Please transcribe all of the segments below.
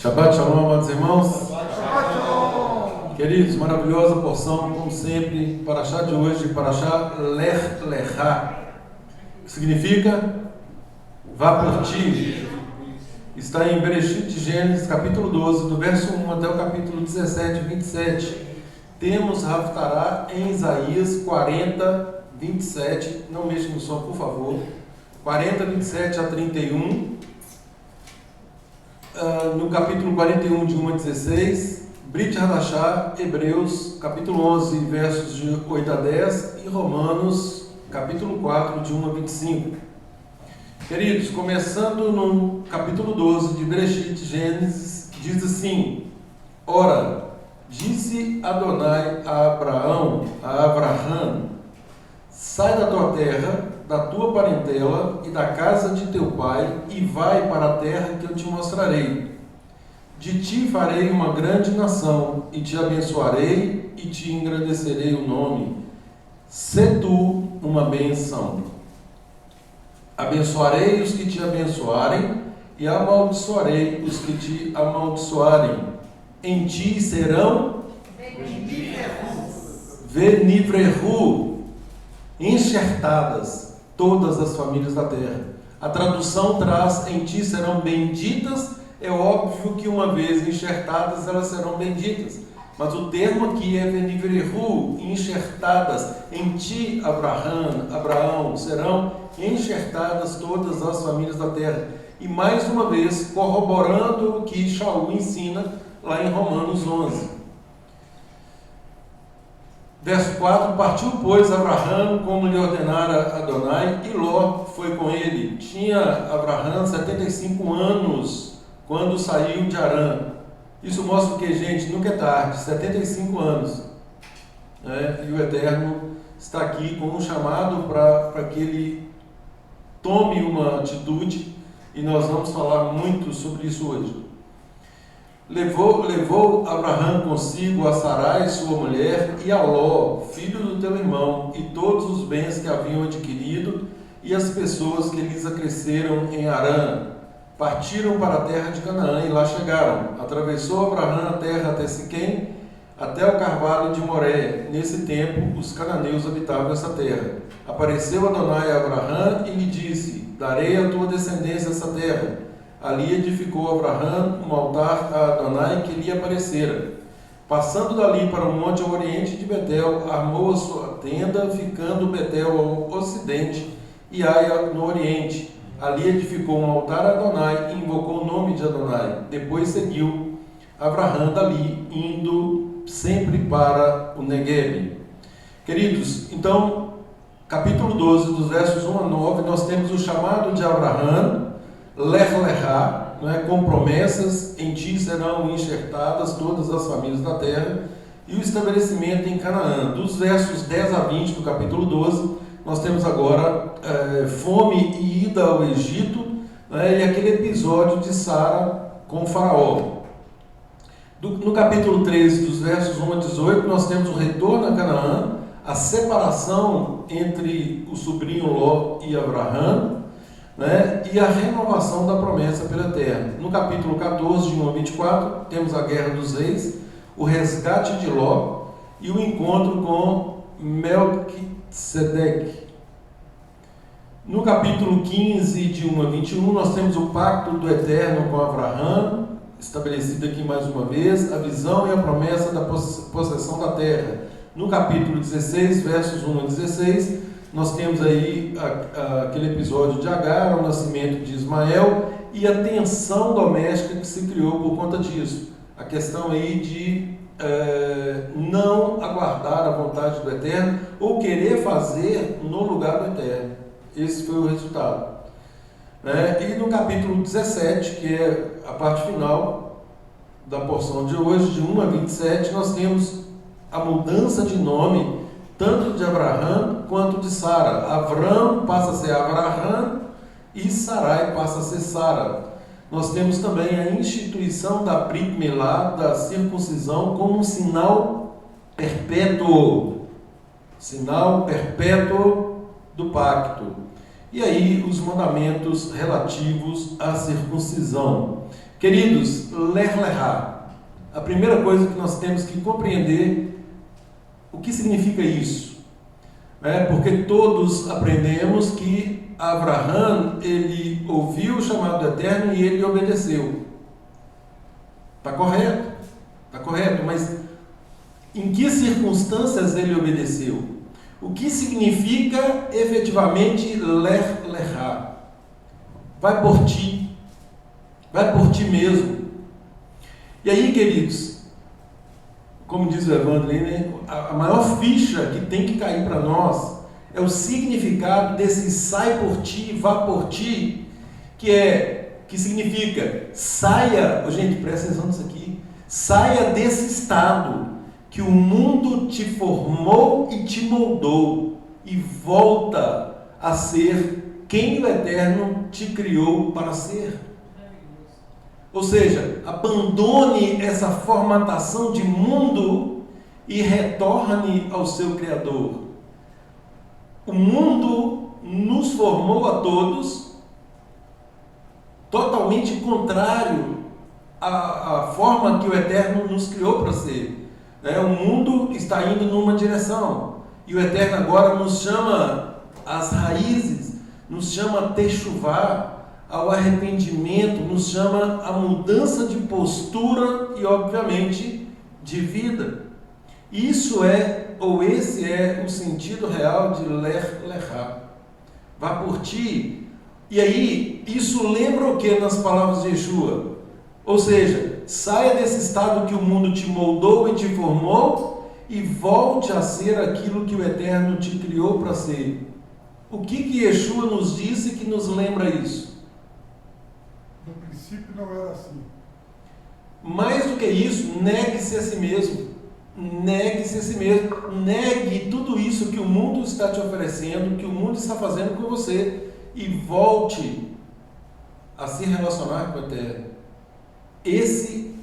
Shabbat Shalom, amados irmãos. Queridos, maravilhosa porção, como sempre, Parashá de hoje, Parashá Lech Lechá, que significa vá por ti. Está em Bereshit de Gênesis, capítulo 12, do verso 1 até o capítulo 17, 27. Temos Haftará em Isaías 40, 27. Não mexa no som, por favor. 40, 27 a 31. No capítulo 41, de 1 a 16. Brit Hadashah, Hebreus, capítulo 11, versos de 8 a 10. E Romanos, capítulo 4, de 1 a 25. Queridos, começando no capítulo 12 de Bereshit, Gênesis, diz assim: Ora, disse Adonai a Abraham, sai da tua terra, da tua parentela e da casa de teu pai, e vai para a terra que eu te mostrarei. De ti farei uma grande nação, e te abençoarei, e te engrandecerei o nome. Sê tu uma bênção. Abençoarei os que te abençoarem, e amaldiçoarei os que te amaldiçoarem. Em ti serão venivrehu, enxertadas todas as famílias da terra. A tradução traz: em ti serão benditas. É óbvio que uma vez enxertadas elas serão benditas, mas o termo aqui é venivrehu, enxertadas. Em ti, Abraão, serão enxertadas todas as famílias da terra. E mais uma vez corroborando o que Shaul ensina lá em Romanos 11. Verso 4: Partiu, pois, Abraham, como lhe ordenara Adonai, e Ló foi com ele. Tinha Abraham 75 anos quando saiu de Harã. Isso mostra o que, gente? Nunca é tarde, 75 anos. E o Eterno está aqui com um chamado para que ele tome uma atitude, e nós vamos falar muito sobre isso hoje. Levou Abraham consigo a Sarai, sua mulher, e a Ló, filho do teu irmão, e todos os bens que haviam adquirido, e as pessoas que lhes acresceram em Harã. Partiram para a terra de Canaã e lá chegaram. Atravessou Abraham a terra até Siquém, até o carvalho de Moré. Nesse tempo, os cananeus habitavam essa terra. Apareceu Adonai a Abraham e lhe disse: Darei à tua descendência essa terra. Ali edificou Abraham um altar a Adonai que lhe aparecera. Passando dali para o monte ao oriente de Betel, armou a sua tenda, ficando Betel ao ocidente e Ai no oriente. Ali edificou um altar a Adonai e invocou o nome de Adonai. Depois seguiu Abraham dali, indo sempre para o Negueb. Queridos, então, capítulo 12, dos versos 1 a 9, nós temos o chamado de Abraham, Lech Lechá, com promessas: em ti serão enxertadas todas as famílias da terra, e o estabelecimento em Canaã. Dos versos 10 a 20 do capítulo 12, nós temos agora fome e ida ao Egito, e aquele episódio de Sara com o faraó. No capítulo 13, dos versos 1 a 18, nós temos o retorno a Canaã, a separação entre o sobrinho Ló e Abraham, e a renovação da promessa pela terra. No capítulo 14, de 1 a 24, temos a guerra dos reis, o resgate de Ló e o encontro com Melquisedeque. No capítulo 15, de 1 a 21, nós temos o pacto do Eterno com Abraham, estabelecido aqui mais uma vez, a visão e a promessa da possessão da terra. No capítulo 16, versos 1 a 16, nós temos aí aquele episódio de Agar, o nascimento de Ismael e a tensão doméstica que se criou por conta disso. A questão aí de não aguardar a vontade do Eterno ou querer fazer no lugar do Eterno. Esse foi o resultado. E no capítulo 17, que é a parte final da porção de hoje, de 1 a 27, nós temos a mudança de nome tanto de Abraham quanto de Sara. Avram passa a ser Abraham e Sarai passa a ser Sara. Nós temos também a instituição da Brit Milá, da circuncisão, como um sinal perpétuo do pacto. E aí os mandamentos relativos à circuncisão. Queridos, ler lerá. A primeira coisa que nós temos que compreender o que significa isso. Porque todos aprendemos que Abraão, ele ouviu o chamado do Eterno e ele obedeceu. Está correto? Está correto, mas em que circunstâncias ele obedeceu? O que significa efetivamente ler lerá? Vai por ti mesmo. E aí, queridos, como diz o Evandro, né, a maior ficha que tem que cair para nós é o significado desse sai por ti, vá por ti, que significa saia, gente, presta atenção nisso aqui, saia desse estado que o mundo te formou e te moldou e volta a ser quem o Eterno te criou para ser. Ou seja, abandone essa formatação de mundo e retorne ao seu Criador. O mundo nos formou a todos totalmente contrário à forma que o Eterno nos criou para ser. O mundo está indo numa direção e o Eterno agora nos chama às raízes, nos chama a techuvá, ao arrependimento, nos chama a mudança de postura e, obviamente, de vida. Isso esse é o sentido real de ler lerá. Vá por ti. E aí, isso lembra o que nas palavras de Yeshua? Ou seja, saia desse estado que o mundo te moldou e te formou e volte a ser aquilo que o Eterno te criou para ser. O que Yeshua nos disse que nos lembra isso? No princípio não era assim. Mais do que isso, negue-se a si mesmo. Negue-se a si mesmo. Negue tudo isso que o mundo está te oferecendo, que o mundo está fazendo com você, e volte a se relacionar com o Eterno. Esse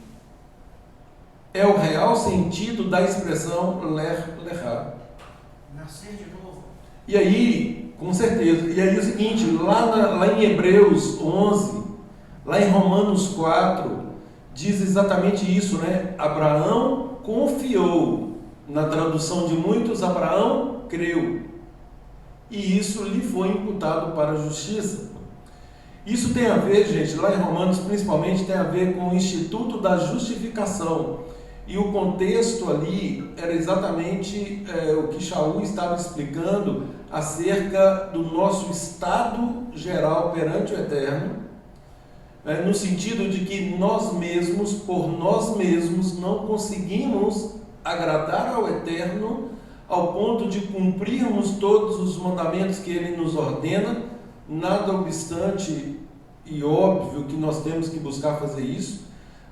é o real sentido da expressão ler lerá. Nascer de novo. E aí, com certeza, e aí é o seguinte, lá em Hebreus 11, lá em Romanos 4, diz exatamente isso, né? Abraão confiou. Na tradução de muitos, Abraão creu. E isso lhe foi imputado para a justiça. Isso tem a ver, gente, lá em Romanos principalmente, tem a ver com o instituto da justificação. E o contexto ali era exatamente o que Shaul estava explicando acerca do nosso estado geral perante o Eterno, no sentido de que nós mesmos, por nós mesmos, não conseguimos agradar ao Eterno ao ponto de cumprirmos todos os mandamentos que Ele nos ordena, nada obstante, e óbvio que nós temos que buscar fazer isso,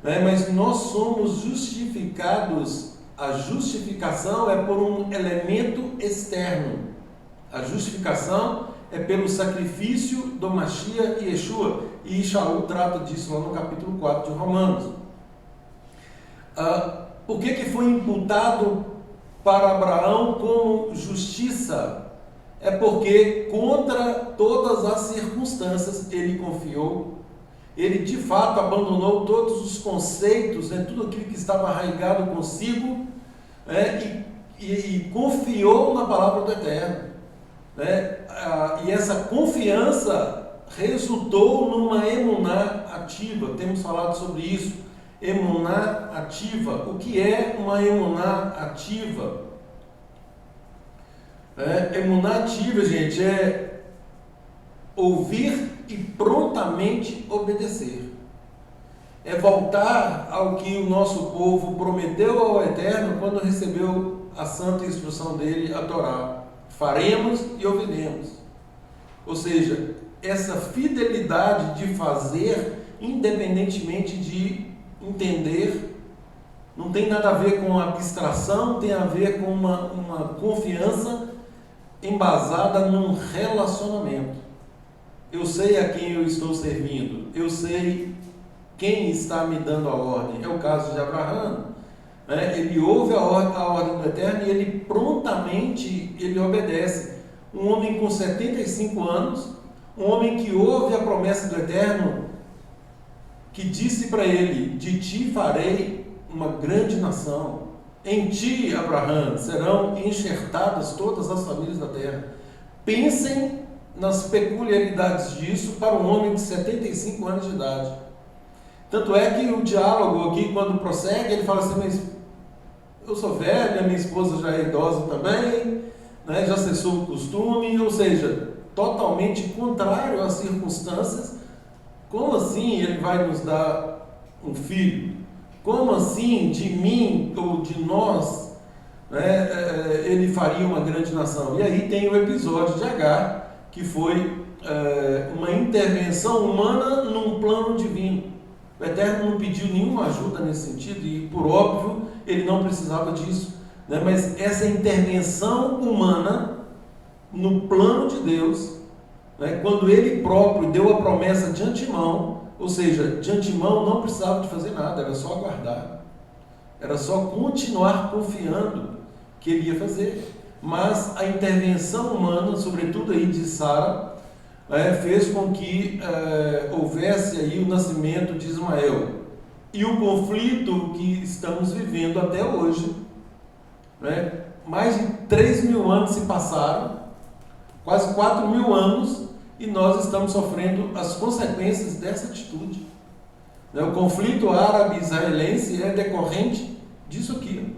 mas nós somos justificados. A justificação é por um elemento externo. A justificação é pelo sacrifício do Mashiach e Yeshua, e Shaul trata disso lá no capítulo 4 de Romanos. O que foi imputado para Abraão como justiça? É porque contra todas as circunstâncias ele confiou, ele de fato abandonou todos os conceitos, tudo aquilo que estava arraigado consigo, e confiou na palavra do Eterno. E essa confiança resultou numa emuná ativa. Temos falado sobre isso, emuná ativa. O que é uma emuná ativa? Emuná ativa, gente, é ouvir e prontamente obedecer. É voltar ao que o nosso povo prometeu ao Eterno quando recebeu a santa instrução dele, a Torá. Faremos e ouviremos. Ou seja, essa fidelidade de fazer, independentemente de entender, não tem nada a ver com abstração, tem a ver com uma confiança embasada num relacionamento. Eu sei a quem eu estou servindo, eu sei quem está me dando a ordem. É o caso de Abraão. Ele ouve a ordem do Eterno e ele prontamente obedece. Um homem com 75 anos, um homem que ouve a promessa do Eterno, que disse para ele: de ti farei uma grande nação, em ti, Abraão, serão enxertadas todas as famílias da terra. Pensem nas peculiaridades disso para um homem de 75 anos de idade. Tanto é que o diálogo aqui, quando prossegue, ele fala assim: mas eu sou velho, minha esposa já é idosa também, né, já cessou o costume, ou seja, totalmente contrário às circunstâncias. Como assim ele vai nos dar um filho? Como assim de mim ou de nós, né, ele faria uma grande nação? E aí tem o episódio de Agar, que foi uma intervenção humana num plano divino. O Eterno não pediu nenhuma ajuda nesse sentido, e por óbvio ele não precisava disso, né? Mas essa intervenção humana no plano de Deus, né, quando ele próprio deu a promessa de antemão, ou seja, de antemão não precisava de fazer nada, era só aguardar, era só continuar confiando que ele ia fazer. Mas a intervenção humana, sobretudo aí de Sara, fez com que houvesse aí o nascimento de Ismael. E o conflito que estamos vivendo até hoje, né, mais de 3.000 anos se passaram, quase 4.000 anos, e nós estamos sofrendo as consequências dessa atitude. O conflito árabe-israelense é decorrente disso aqui.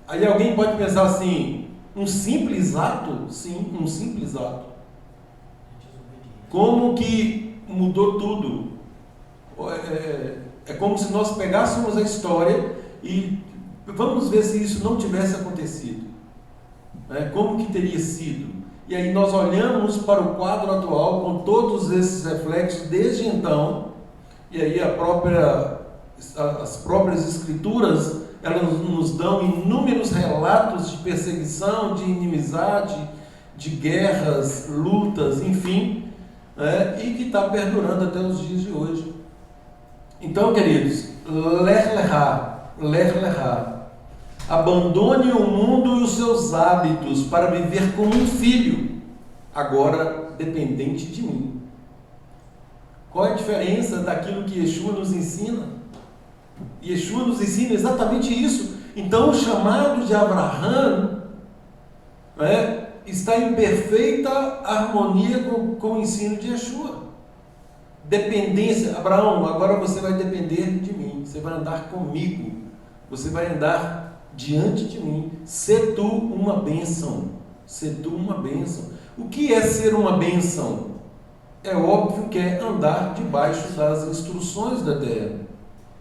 Aí alguém pode pensar assim: um simples ato? Sim, um simples ato. Como que mudou tudo? É como se nós pegássemos a história e vamos ver se isso não tivesse acontecido. Como que teria sido? E aí nós olhamos para o quadro atual com todos esses reflexos desde então, e aí as próprias escrituras, elas nos dão inúmeros relatos de perseguição, de inimizade, de guerras, lutas, enfim, e que está perdurando até os dias de hoje. Então, queridos, Lech Lechá, abandone o mundo e os seus hábitos para viver como um filho, agora dependente de mim. Qual é a diferença daquilo que Yeshua nos ensina? Yeshua nos ensina exatamente isso. Então o chamado de Abraão está em perfeita harmonia com o ensino de Yeshua. Dependência. Abraão, agora você vai depender de mim, você vai andar comigo, você vai andar diante de mim. Sê tu uma bênção. Sê tu uma bênção. O que é ser uma bênção? É óbvio que é andar debaixo das instruções da terra.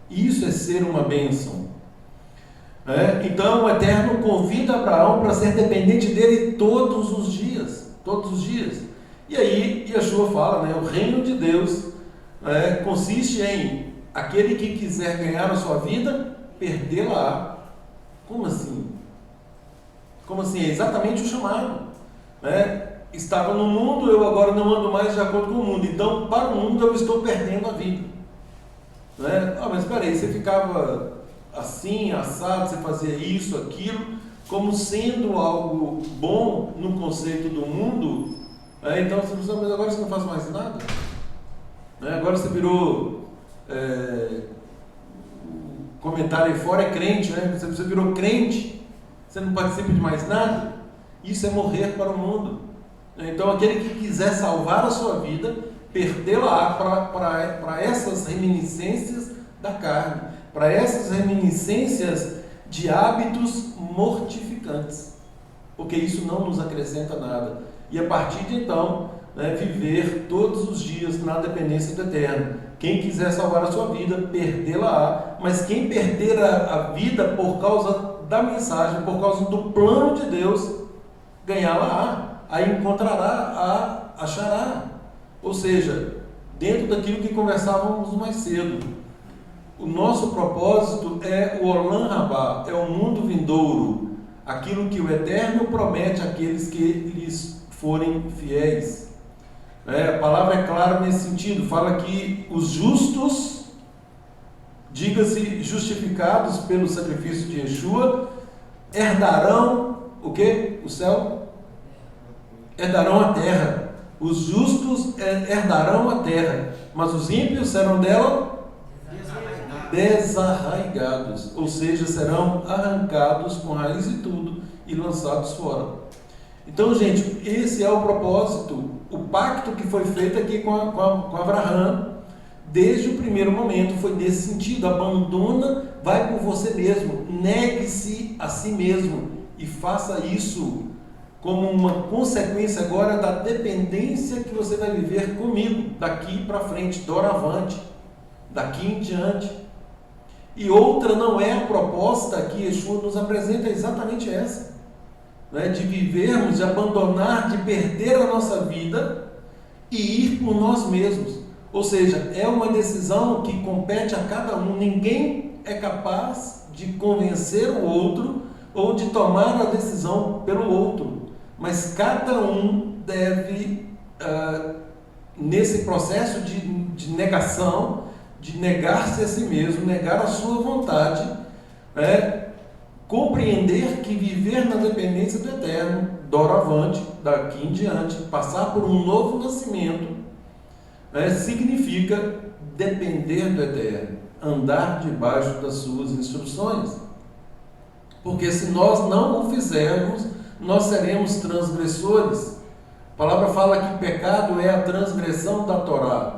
Isso é ser uma bênção. Então o Eterno convida Abraão para ser dependente dele todos os dias. Todos os dias. E aí Yeshua fala, o reino de Deus consiste em aquele que quiser ganhar a sua vida, perdê-la. Como assim? Como assim? É exatamente o chamado. Estava no mundo, eu agora não ando mais de acordo com o mundo. Então, para o mundo, eu estou perdendo a vida. Mas espera aí, você ficava assim, assado, você fazia isso, aquilo, como sendo algo bom no conceito do mundo. Então, você pensa, mas agora você não faz mais nada? Agora você virou... comentário aí fora é crente, Você virou crente, você não participa de mais nada. Isso é morrer para o mundo. Então aquele que quiser salvar a sua vida, perdê-la para essas reminiscências da carne, para essas reminiscências de hábitos mortificantes, porque isso não nos acrescenta nada. E a partir de então, viver todos os dias na dependência do Eterno. Quem quiser salvar a sua vida, perdê-la-á. Mas quem perder a vida por causa da mensagem, por causa do plano de Deus, ganhá-la-á. Aí encontrará, achará. Ou seja, dentro daquilo que conversávamos mais cedo, o nosso propósito é o Olam Rabá, é o mundo vindouro, aquilo que o Eterno promete àqueles que lhes forem fiéis. A palavra é clara nesse sentido, fala que os justos, diga-se justificados pelo sacrifício de Yeshua, herdarão o quê? O céu? Herdarão a terra. Os justos herdarão a terra. mas os ímpios serão dela desarraigados, ou seja, serão arrancados com raiz e tudo e lançados fora. Então, gente, esse é o propósito, o pacto que foi feito aqui com Abraão, desde o primeiro momento, foi nesse sentido: abandona, vai por você mesmo, negue-se a si mesmo e faça isso como uma consequência agora da dependência que você vai viver comigo, daqui para frente, doravante, daqui em diante. E outra não é a proposta que Yeshua nos apresenta, é exatamente essa, né? De vivermos, de abandonar, de perder a nossa vida e ir por nós mesmos. Ou seja, é uma decisão que compete a cada um. Ninguém é capaz de convencer o outro ou de tomar a decisão pelo outro, mas cada um deve, nesse processo de negação, de negar-se a si mesmo, negar a sua vontade, compreender que viver na dependência do Eterno, doravante, daqui em diante, passar por um novo nascimento, significa depender do Eterno, andar debaixo das suas instruções. Porque se nós não o fizermos, nós seremos transgressores. A palavra fala que pecado é a transgressão da Torá.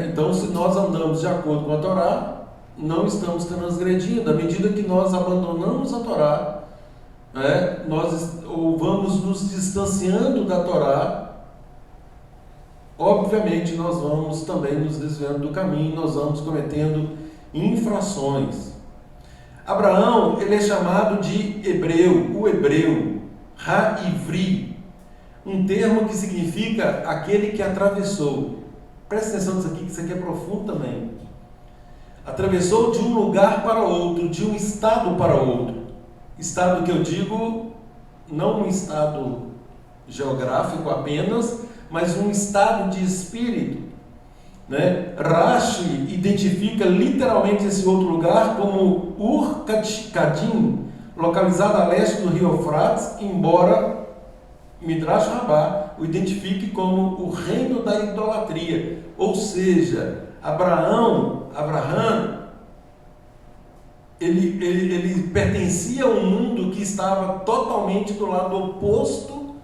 Então, se nós andamos de acordo com a Torá, não estamos transgredindo. À medida que nós abandonamos a Torá, ou vamos nos distanciando da Torá, obviamente nós vamos também nos desviando do caminho, nós vamos cometendo infrações. Abraão, ele é chamado de hebreu, o hebreu, ha-ivri, um termo que significa aquele que atravessou. Presta atenção nisso aqui, que isso aqui é profundo também. Atravessou de um lugar para outro, de um estado para outro. Estado que eu digo, não um estado geográfico apenas, mas um estado de espírito. Rashi identifica literalmente esse outro lugar como Ur-Kadim, localizado a leste do rio Eufrates, embora Midrash Rabbah o identifique como o reino da idolatria. Ou seja, Abraão, ele pertencia a um mundo que estava totalmente do lado oposto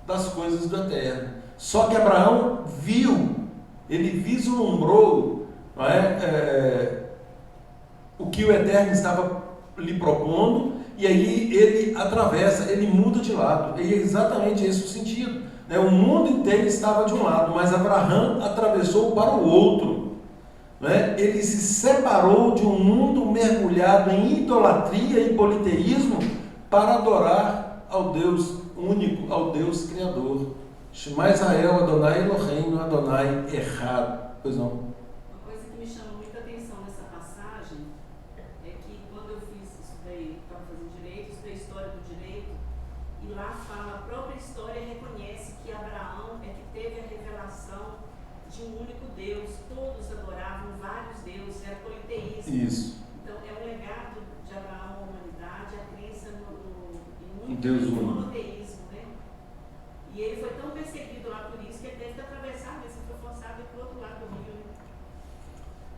das coisas do Eterno. Só que Abraão ele vislumbrou, o que o Eterno estava lhe propondo, e aí ele atravessa, ele muda de lado. E é exatamente esse o sentido. O mundo inteiro estava de um lado, mas Abraão atravessou para o outro. Ele se separou de um mundo mergulhado em idolatria e politeísmo para adorar ao Deus único, ao Deus Criador. Shema Israel, Adonai Eloheinu, Adonai Echad. Pois não? Uma coisa que me chama muita atenção nessa passagem é que quando eu estava fazendo direito, estudei história do direito, e lá fala, a própria história reconhece que Abraão é que teve a revelação de um único Deus. Todos adoravam vários deuses, era politeísmo. Isso. Então é um legado de Abraão à humanidade, a crença em um Deus único. monoteísmo, né? E ele foi tão perseguido lá por isso que ele teve que atravessar, mas ele foi forçado para o outro lado do rio.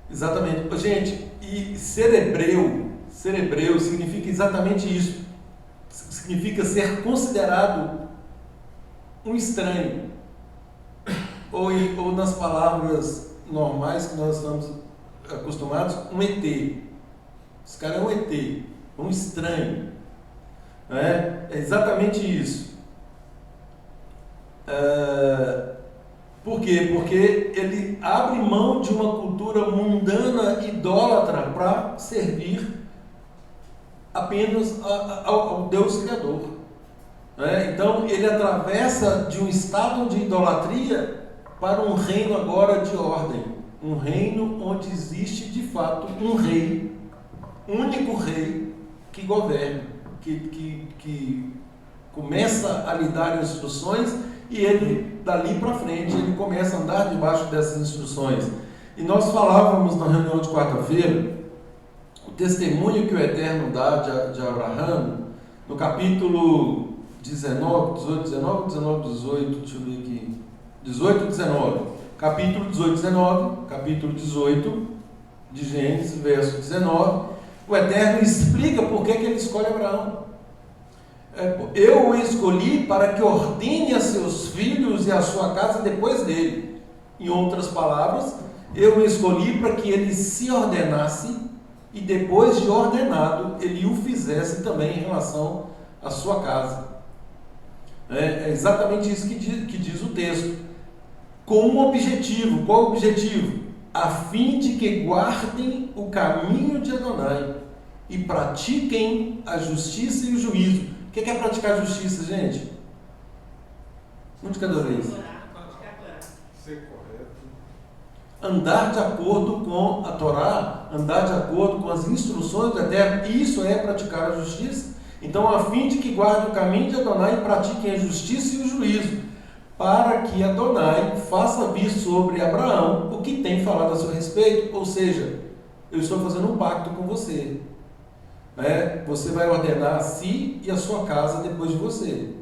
Exatamente. Gente, e ser hebreu significa exatamente isso. Significa ser considerado um estranho. Ou nas palavras normais que nós estamos acostumados, um ET. Esse cara é um ET, um estranho. É exatamente isso. Por quê? Porque ele abre mão de uma cultura mundana, idólatra, para servir apenas ao Deus Criador. Então ele atravessa de um estado de idolatria para um reino agora de ordem, um reino onde existe de fato um rei, único rei que governa, que começa a lhe dar instruções, e ele dali para frente ele começa a andar debaixo dessas instruções. E nós falávamos na reunião de quarta-feira o testemunho que o Eterno dá de Abraão no capítulo 19, 18, 19, 19, 18, deixa eu ver aqui, 18 e 19. capítulo 18, 19, capítulo 18 de Gênesis, verso 19, o Eterno explica por que ele escolhe Abraão. Eu o escolhi para que ordene a seus filhos e a sua casa depois dele. Em outras palavras, eu o escolhi para que ele se ordenasse e depois de ordenado, ele o fizesse também em relação à sua casa. É exatamente isso que diz o texto. Com um objetivo. Qual o objetivo? A fim de que guardem o caminho de Adonai e pratiquem a justiça e o juízo. O que é praticar a justiça, gente? Um de cada vez. Ser correto. Andar de acordo com a Torá, andar de acordo com as instruções do Eterno, isso é praticar a justiça. Então, a fim de que guardem o caminho de Adonai e pratiquem a justiça e o juízo, para que Adonai faça vir sobre Abraão o que tem falado a seu respeito. Ou seja, eu estou fazendo um pacto com você. Você vai ordenar a si e a sua casa depois de você.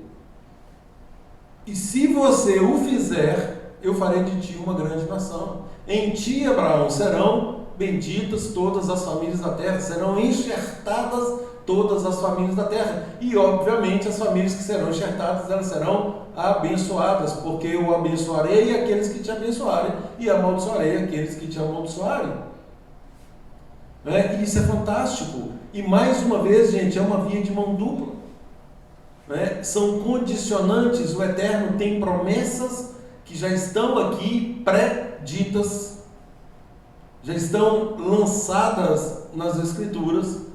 E se você o fizer, eu farei de ti uma grande nação. Em ti, Abraão, serão benditas todas as famílias da terra, serão enxertadas todas as famílias da terra. E, obviamente, as famílias que serão enxertadas, elas serão abençoadas, porque eu abençoarei aqueles que te abençoarem e amaldiçoarei aqueles que te amaldiçoarem. E isso é fantástico. E, mais uma vez, gente, é uma via de mão dupla. São condicionantes. O Eterno tem promessas que já estão aqui pré-ditas, já estão lançadas nas Escrituras,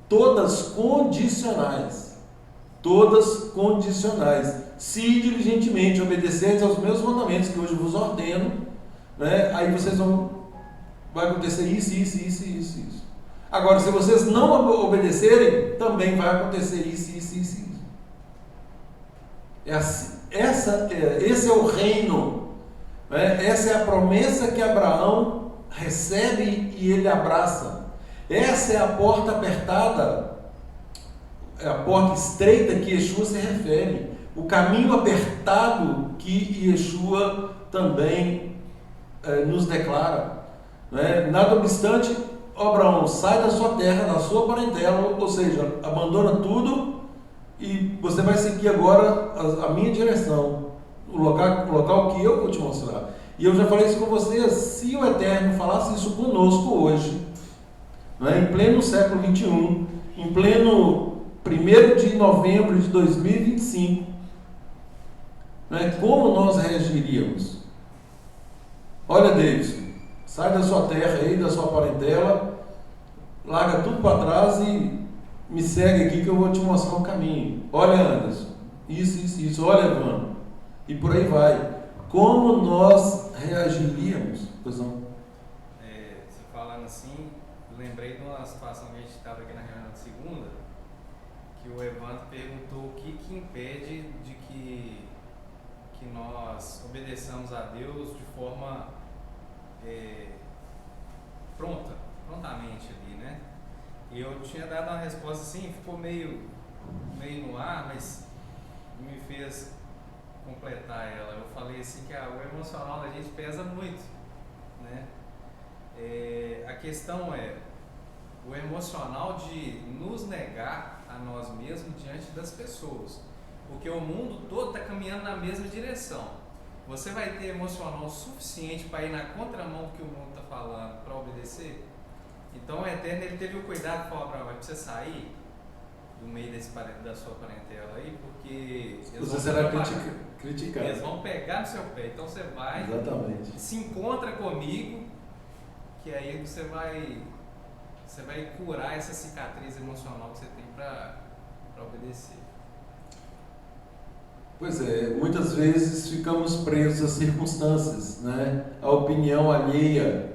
todas condicionais, se diligentemente obedecerdes aos meus mandamentos que hoje vos ordeno, aí vocês vai acontecer isso. Agora, se vocês não obedecerem, também vai acontecer isso. Esse é o reino, essa é a promessa que Abraão recebe e ele abraça. Essa é a porta apertada, é a porta estreita que Yeshua se refere, o caminho apertado que Yeshua também nos declara. Nada obstante, Abraão sai da sua terra, da sua parentela, ou seja, abandona tudo e você vai seguir agora a minha direção, o local que eu vou te mostrar. E eu já falei isso com vocês, se o Eterno falasse isso conosco hoje, em pleno século 21, em pleno 1º de novembro de 2025, como nós reagiríamos? Olha, Davidson, sai da sua terra aí, da sua parentela, larga tudo para trás e me segue aqui que eu vou te mostrar um caminho. Olha, Anderson, isso, olha, Evandro, e por aí vai. Como nós reagiríamos? Pois não? Você falando assim, lembrei de uma situação que a gente estava aqui na reunião de segunda, que o Evandro perguntou o que impede de que nós obedeçamos a Deus de forma prontamente ali, né? E eu tinha dado uma resposta assim, ficou meio no ar, mas me fez completar ela. Eu falei assim que o emocional da gente pesa muito, né? A questão é o emocional de nos negar a nós mesmos diante das pessoas, porque o mundo todo está caminhando na mesma direção. Você vai ter emocional suficiente para ir na contramão do que o mundo está falando, para obedecer? Então o Eterno, ele teve o cuidado de falar para Abraão: você sair do meio da sua parentela aí, porque você será criticado. Eles vão pegar no seu pé. Então você vai, exatamente, se encontra comigo, que aí você vai curar essa cicatriz emocional que você tem para obedecer. Pois é, muitas vezes ficamos presos às circunstâncias, à opinião alheia,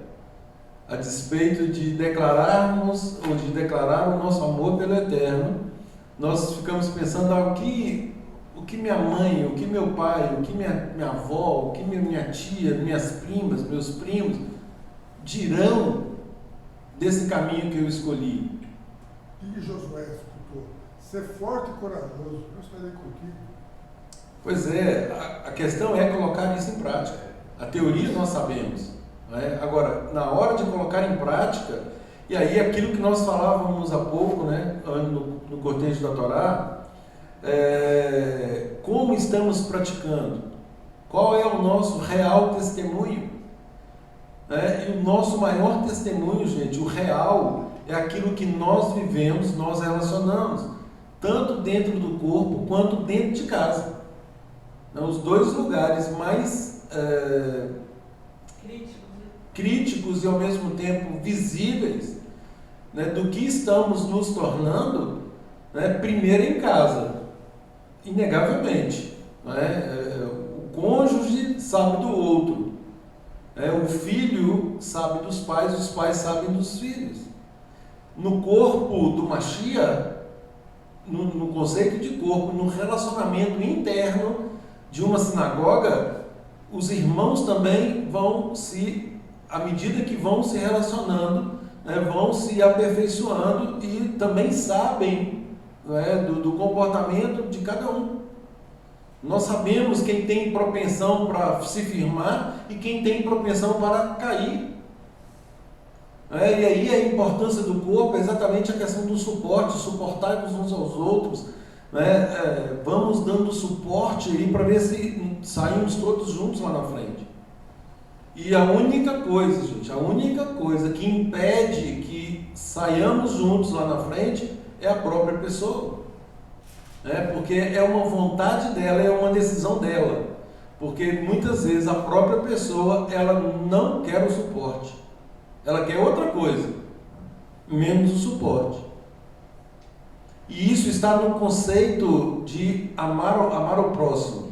a despeito de declararmos ou de declarar o nosso amor pelo Eterno. Nós ficamos pensando o que minha mãe, o que meu pai, o que minha avó, o que minha tia, minhas primas, meus primos dirão desse caminho que eu escolhi. E Josué escutou: ser forte e corajoso, eu estarei contigo. Pois é, a questão é colocar isso em prática. A teoria nós sabemos, né? Agora, na hora de colocar em prática, e aí aquilo que nós falávamos há pouco, né, no cortejo da Torá, como estamos praticando? Qual é o nosso real testemunho? E o nosso maior testemunho, gente, o real, é aquilo que nós vivemos, nós relacionamos, tanto dentro do corpo quanto dentro de casa. Os dois lugares mais críticos e ao mesmo tempo visíveis, né, do que estamos nos tornando, né, primeiro em casa, inegavelmente. O cônjuge sabe do outro, o filho sabe dos pais, os pais sabem dos filhos. No corpo do Mashiach, no conceito de corpo, no relacionamento interno de uma sinagoga, os irmãos também vão à medida que vão se relacionando, né, vão se aperfeiçoando e também sabem, né, do comportamento de cada um. Nós sabemos quem tem propensão para se firmar e quem tem propensão para cair. E aí a importância do corpo é exatamente a questão do suporte, suportar uns aos outros, né? Vamos dando suporte aí para ver se saímos todos juntos lá na frente. E a única coisa, gente, a única coisa que impede que saiamos juntos lá na frente é a própria pessoa. Porque é uma vontade dela, é uma decisão dela. Porque muitas vezes a própria pessoa, ela não quer o suporte. Ela quer outra coisa, menos o suporte. E isso está no conceito de amar o próximo.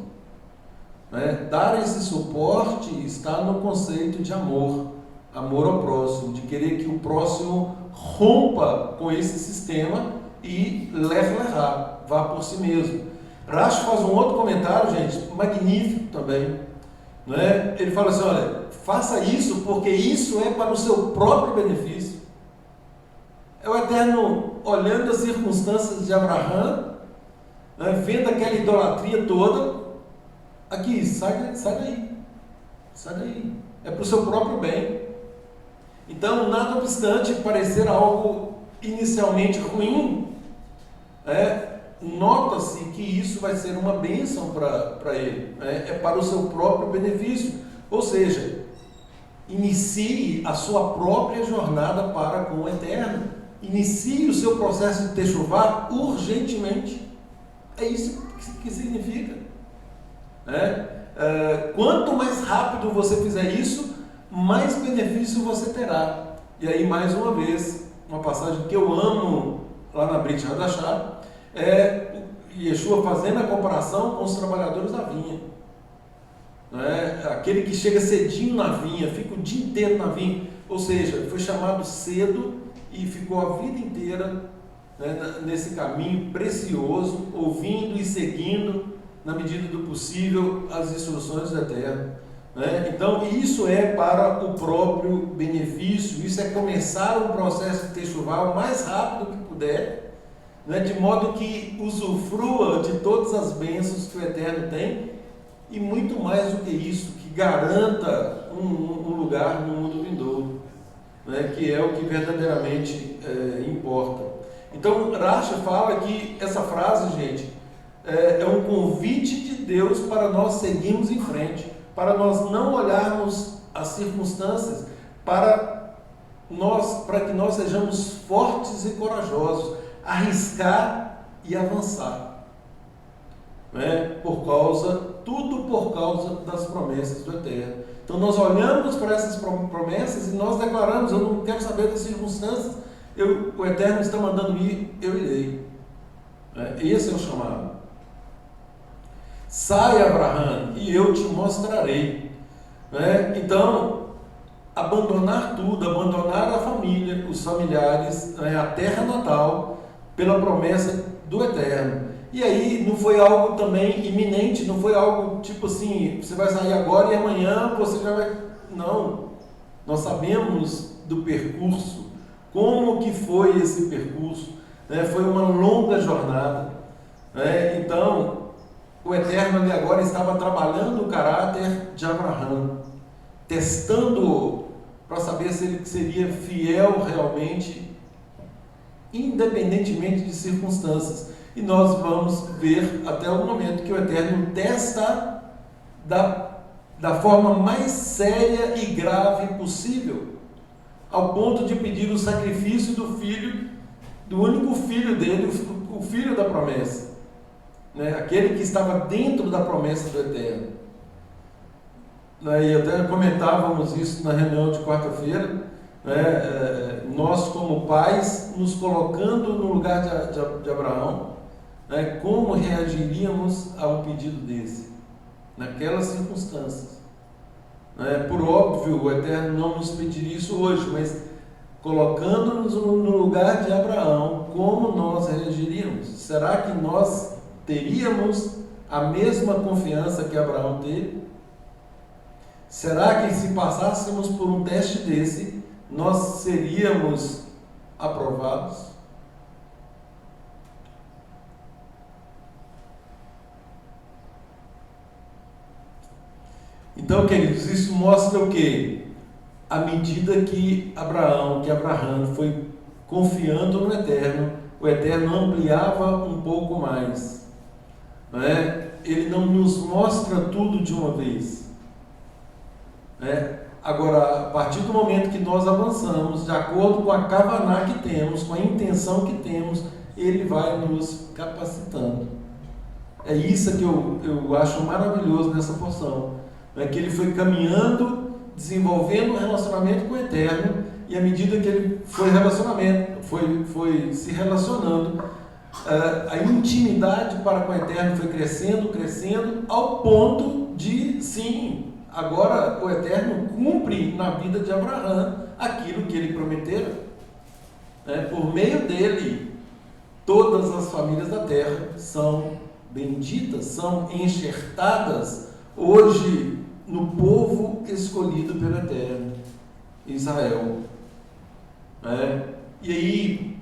Dar esse suporte está no conceito de amor ao próximo, de querer que o próximo rompa com esse sistema e vá por si mesmo. Rashi faz um outro comentário, gente, magnífico também. Ele fala assim, olha, faça isso porque isso é para o seu próprio benefício. É o Eterno olhando as circunstâncias de Abraão, vendo aquela idolatria toda, aqui, sai daí, é para o seu próprio bem. Então, nada obstante parecer algo inicialmente ruim, nota-se que isso vai ser uma bênção para ele, é para o seu próprio benefício, ou seja, inicie a sua própria jornada para com o Eterno, inicie o seu processo de techuvá urgentemente, é isso que significa. Quanto mais rápido você fizer isso, mais benefício você terá. E aí, mais uma vez, uma passagem que eu amo lá na Brit Hadashah, Yeshua fazendo a comparação com os trabalhadores da vinha. Aquele que chega cedinho na vinha, fica o dia inteiro na vinha, ou seja, foi chamado cedo e ficou a vida inteira, nesse caminho precioso, ouvindo e seguindo, na medida do possível, as instruções do Eterno. Então, isso é para o próprio benefício, isso é começar um processo de techuvá o mais rápido que puder, de modo que usufrua de todas as bênçãos que o Eterno tem, e muito mais do que isso, que garanta um lugar no mundo vindouro, que é o que verdadeiramente importa. Então, Rashi fala que essa frase, gente, é um convite de Deus para nós seguirmos em frente, para nós não olharmos as circunstâncias, para que nós sejamos fortes e corajosos, arriscar e avançar, tudo por causa das promessas do Eterno. Então nós olhamos para essas promessas e nós declaramos, eu não quero saber das circunstâncias, o Eterno está mandando ir, eu irei. Esse é o chamado. Sai, Abraão, e eu te mostrarei. Então, abandonar tudo, abandonar a família, os familiares, a terra natal, pela promessa do Eterno. E aí não foi algo também iminente, não foi algo tipo assim, você vai sair agora e amanhã você já vai... Não, nós sabemos do percurso, como que foi esse percurso, foi uma longa jornada. Então, o Eterno ali agora estava trabalhando o caráter de Abraão, testando-o para saber se ele seria fiel realmente, independentemente de circunstâncias. E nós vamos ver até o momento que o Eterno testa da forma mais séria e grave possível, ao ponto de pedir o sacrifício do filho, do único filho dele, o filho da promessa, né? Aquele que estava dentro da promessa do Eterno. E até comentávamos isso na reunião de quarta-feira, né? Nós como pais, nos colocando no lugar de Abraão, né? Como reagiríamos a um pedido desse, naquelas circunstâncias, né? Por óbvio, o Eterno não nos pediria isso hoje, mas colocando-nos no lugar de Abraão, como nós reagiríamos? Será que nós teríamos a mesma confiança que Abraão teve? Será que se passássemos por um teste desse, nós seríamos aprovados? Então, queridos, isso mostra o quê? À medida que Abraão foi confiando no Eterno, o Eterno ampliava um pouco mais, não é? Ele não nos mostra tudo de uma vez, né? Agora, a partir do momento que nós avançamos, de acordo com a kavaná que temos, com a intenção que temos, Ele vai nos capacitando. É isso que eu acho maravilhoso nessa porção, é que ele foi caminhando, desenvolvendo um relacionamento com o Eterno, e à medida que ele foi se relacionando, a intimidade para com o Eterno foi crescendo, ao ponto de, sim, agora o Eterno cumpre na vida de Abraão aquilo que ele prometeu. Por meio dele, todas as famílias da terra são benditas, são enxertadas hoje no povo escolhido pelo Eterno, Israel. E aí,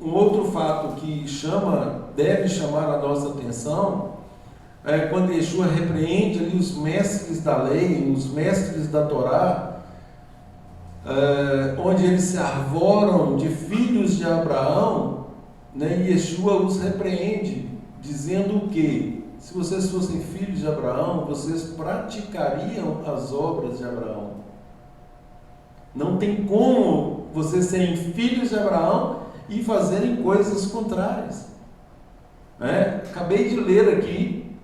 um outro fato que deve chamar a nossa atenção é quando Yeshua repreende ali os mestres da lei, os mestres da Torá, onde eles se arvoram de filhos de Abraão, né? E Yeshua os repreende, dizendo o quê? Se vocês fossem filhos de Abraão, vocês praticariam as obras de Abraão. Não tem como vocês serem filhos de Abraão e fazerem coisas contrárias. Acabei de ler aqui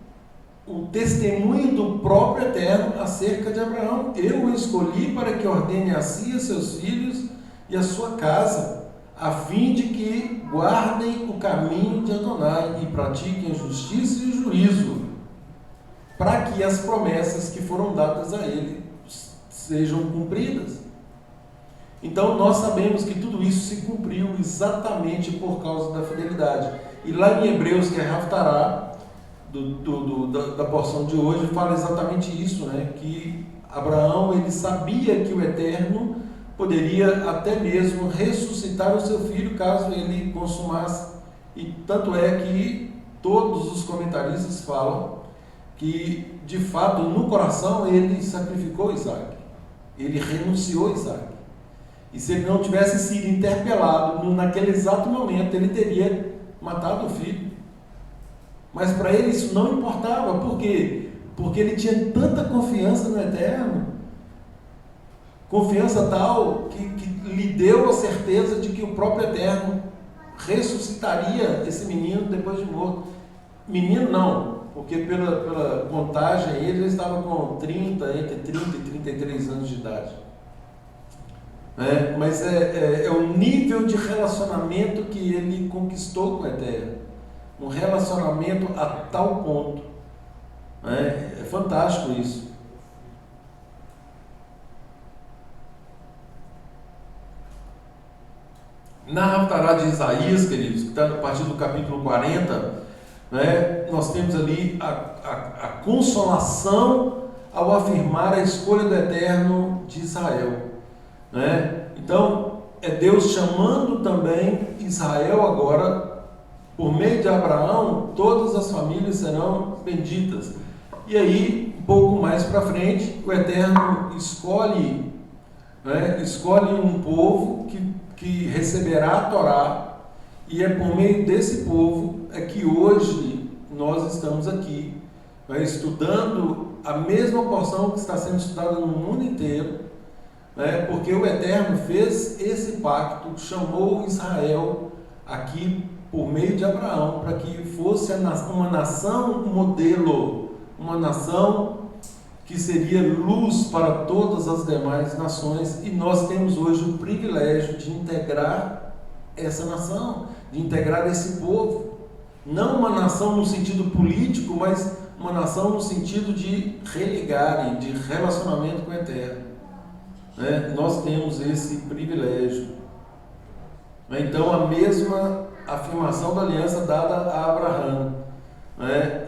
o testemunho do próprio Eterno acerca de Abraão. Eu o escolhi para que ordene a si, a seus filhos e a sua casa, a fim de que guardem o caminho de Adonai e pratiquem a justiça e o juízo, para que as promessas que foram dadas a ele sejam cumpridas. Então nós sabemos que tudo isso se cumpriu exatamente por causa da fidelidade. E lá em Hebreus, que é Haftará, da porção de hoje, fala exatamente isso, né? Que Abraão, ele sabia que o Eterno poderia até mesmo ressuscitar o seu filho caso ele consumasse. E tanto é que todos os comentaristas falam que, de fato, no coração ele sacrificou Isaac, ele renunciou a Isaac. E se ele não tivesse sido interpelado naquele exato momento, ele teria matado o filho. Mas para ele isso não importava. Por quê? Porque ele tinha tanta confiança no Eterno, confiança tal que lhe deu a certeza de que o próprio Eterno ressuscitaria esse menino depois de morto. Menino não, porque pela contagem ele já estava com entre 30 e 33 anos de idade. Mas é o nível de relacionamento que ele conquistou com o Eterno. Um relacionamento a tal ponto. É fantástico isso. Na Haftará de Isaías, queridos, que está a partir do capítulo 40, nós temos ali a consolação ao afirmar a escolha do Eterno de Israel. Então, é Deus chamando também Israel agora por meio de Abraão, todas as famílias serão benditas. E aí, um pouco mais para frente, o Eterno escolhe um povo que receberá a Torá, e é por meio desse povo que hoje nós estamos aqui, estudando a mesma porção que está sendo estudada no mundo inteiro, porque o Eterno fez esse pacto, chamou Israel aqui por meio de Abraão, para que fosse uma nação modelo, uma nação que seria luz para todas as demais nações, e nós temos hoje o privilégio de integrar essa nação, de integrar esse povo, não uma nação no sentido político, mas uma nação no sentido de religar, de relacionamento com o Eterno. Nós temos esse privilégio. Então, a mesma afirmação da aliança dada a Abraão,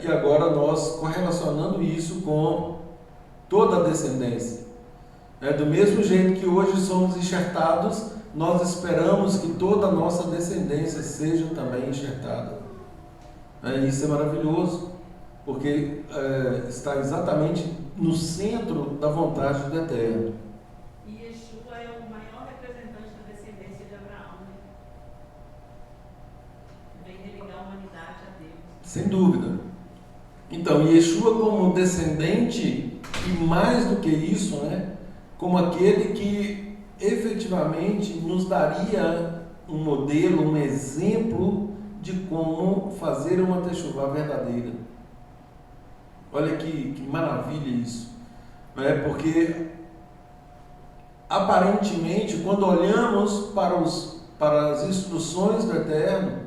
e agora nós correlacionando isso com toda a descendência. Do mesmo jeito que hoje somos enxertados, nós esperamos que toda a nossa descendência seja também enxertada. Isso é maravilhoso, porque está exatamente no centro da vontade do Eterno. E Yeshua é o maior representante da descendência de Abraão, né? Vem religar a humanidade a Deus. Sem dúvida. Então, Yeshua como descendente, e mais do que isso, como aquele que efetivamente nos daria um modelo, um exemplo de como fazer uma techuvá verdadeira. Olha que maravilha isso. Porque aparentemente, quando olhamos para as instruções do Eterno,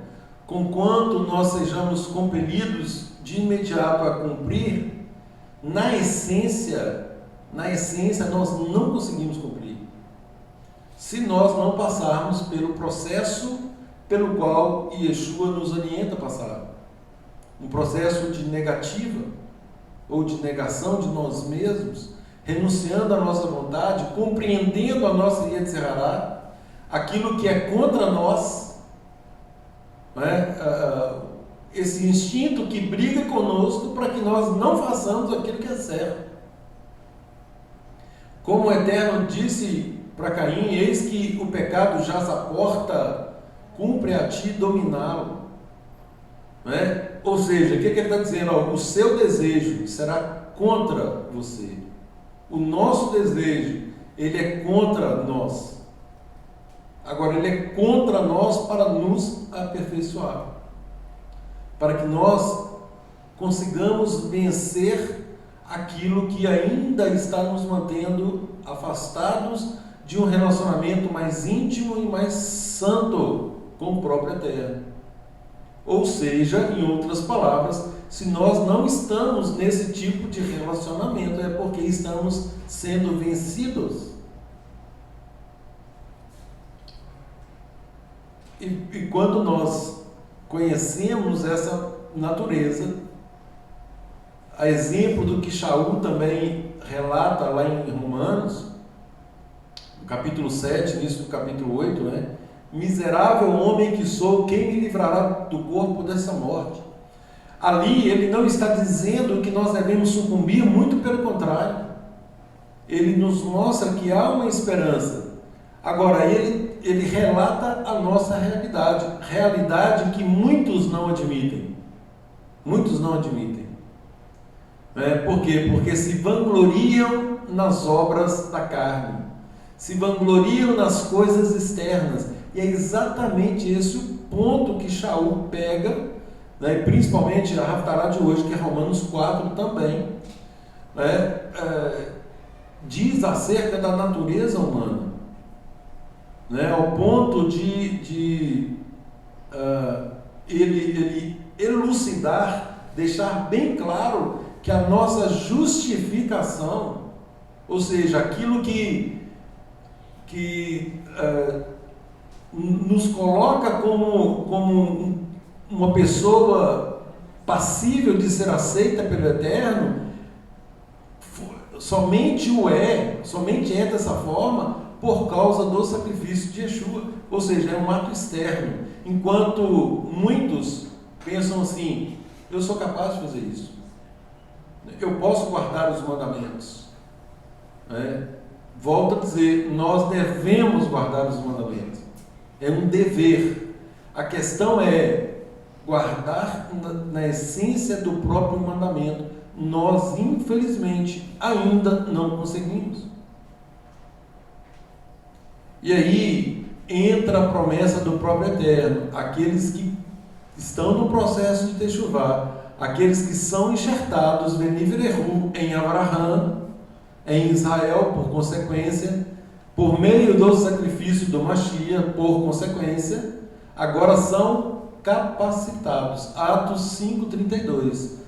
conquanto nós sejamos compelidos de imediato a cumprir, na essência nós não conseguimos cumprir, se nós não passarmos pelo processo pelo qual Yeshua nos orienta a passar. Um processo de negativa ou de negação de nós mesmos, renunciando à nossa vontade, compreendendo a nossa Yetzirará, aquilo que é contra nós, esse instinto que briga conosco para que nós não façamos aquilo que é certo. Como o Eterno disse para Caim: eis que o pecado jaz à porta, cumpre a ti dominá-lo. Ou seja, o que ele está dizendo? O seu desejo será contra você. O nosso desejo, ele é contra nós. Agora, ele é contra nós para nos aperfeiçoar, para que nós consigamos vencer aquilo que ainda está nos mantendo afastados de um relacionamento mais íntimo e mais santo com o próprio Eterno. Ou seja, em outras palavras, se nós não estamos nesse tipo de relacionamento, é porque estamos sendo vencidos. E quando nós conhecemos essa natureza, a exemplo do que Shaul também relata lá em Romanos, no capítulo 7, início do capítulo 8, miserável homem que sou, quem me livrará do corpo dessa morte? Ali ele não está dizendo que nós devemos sucumbir, muito pelo contrário. Ele nos mostra que há uma esperança. Agora, ele relata a nossa realidade que muitos não admitem. Muitos não admitem. Por quê? Porque se vangloriam nas obras da carne, se vangloriam nas coisas externas. E é exatamente esse o ponto que Shaul pega, principalmente a Haftará de hoje, que é Romanos 4 também, diz acerca da natureza humana, ao ponto de ele elucidar, deixar bem claro que a nossa justificação, ou seja, aquilo que nos coloca como uma pessoa passível de ser aceita pelo Eterno, somente é dessa forma por causa do sacrifício de Yeshua, ou seja, é um ato externo. Enquanto muitos pensam assim: eu sou capaz de fazer isso, eu posso guardar os mandamentos. Volto a dizer, nós devemos guardar os mandamentos, é um dever. A questão é guardar na essência do próprio mandamento. Nós, infelizmente, ainda não conseguimos. E aí entra a promessa do próprio Eterno: aqueles que estão no processo de techuvá, aqueles que são enxertados Beniverehu em Abraham, em Israel, por consequência, por meio do sacrifício do Mashiach, por consequência, agora são capacitados. Atos 5:32.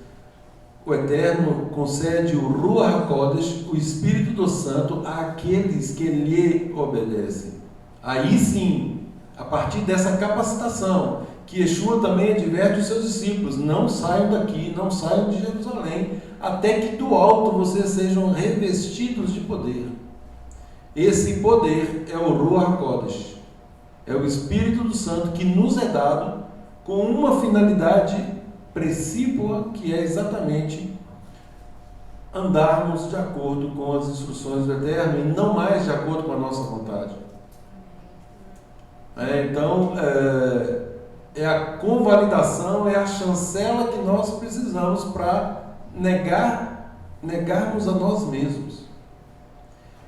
O Eterno concede o Ruach HaKodesh, o Espírito do Santo, àqueles que lhe obedecem. Aí sim, a partir dessa capacitação, que Yeshua também adverte os seus discípulos: não saiam daqui, não saiam de Jerusalém, até que do alto vocês sejam revestidos de poder. Esse poder é o Ruach HaKodesh, é o Espírito do Santo que nos é dado com uma finalidade precípua, que é exatamente andarmos de acordo com as instruções do Eterno e não mais de acordo com a nossa vontade. Então, é a convalidação, é a chancela que nós precisamos para negarmos a nós mesmos.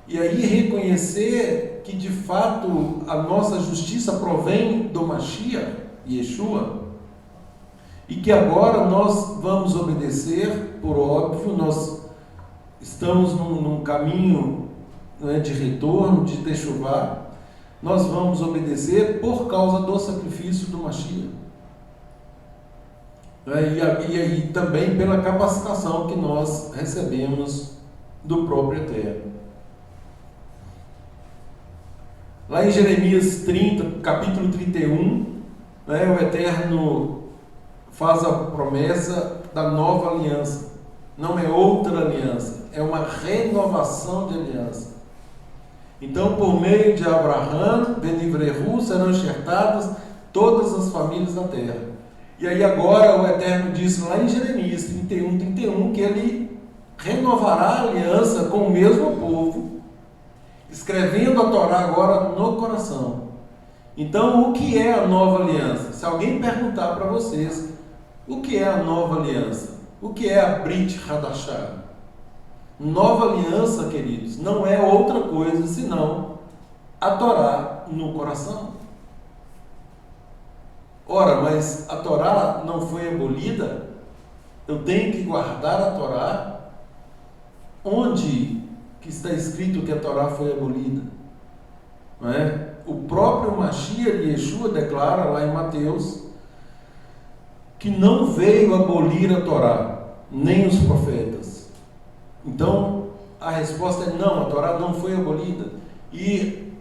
E aí reconhecer que de fato a nossa justiça provém do Mashiach, Yeshua, e que agora nós vamos obedecer, por óbvio. Nós estamos num caminho, de retorno, de techuvá. Nós vamos obedecer por causa do sacrifício do Mashiach. E também pela capacitação que nós recebemos do próprio Eterno. Lá em Jeremias 30, capítulo 31, o Eterno faz a promessa da nova aliança. Não é outra aliança, é uma renovação de aliança. Então, por meio de Abraham, Benivrehu, serão enxertadas todas as famílias da terra. E aí agora o Eterno diz lá em Jeremias 31, que ele renovará a aliança com o mesmo povo, escrevendo a Torá agora no coração. Então, o que é a nova aliança? Se alguém perguntar para vocês, o que é a nova aliança? O que é a Brit Hadashah? Nova aliança, queridos, não é outra coisa senão a Torá no coração. Ora, mas a Torá não foi abolida? Eu tenho que guardar a Torá? Onde que está escrito que a Torá foi abolida? Não é? O próprio Mashiach de Yeshua declara lá em Mateus que não veio abolir a Torá, nem os profetas. Então, a resposta é não, a Torá não foi abolida. E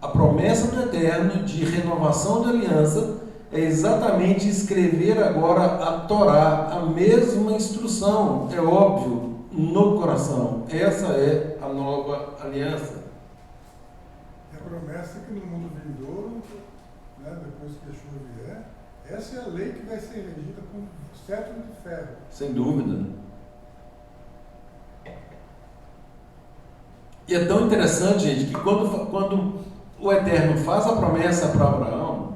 a promessa do Eterno de renovação de aliança é exatamente escrever agora a Torá, a mesma instrução, é óbvio, no coração. Essa é a nova aliança. E a promessa é que no mundo vindouro, depois que Yeshua vier, essa é a lei que vai ser regida com cetro de ferro. Sem dúvida. E é tão interessante, gente, que quando o Eterno faz a promessa para Abraão,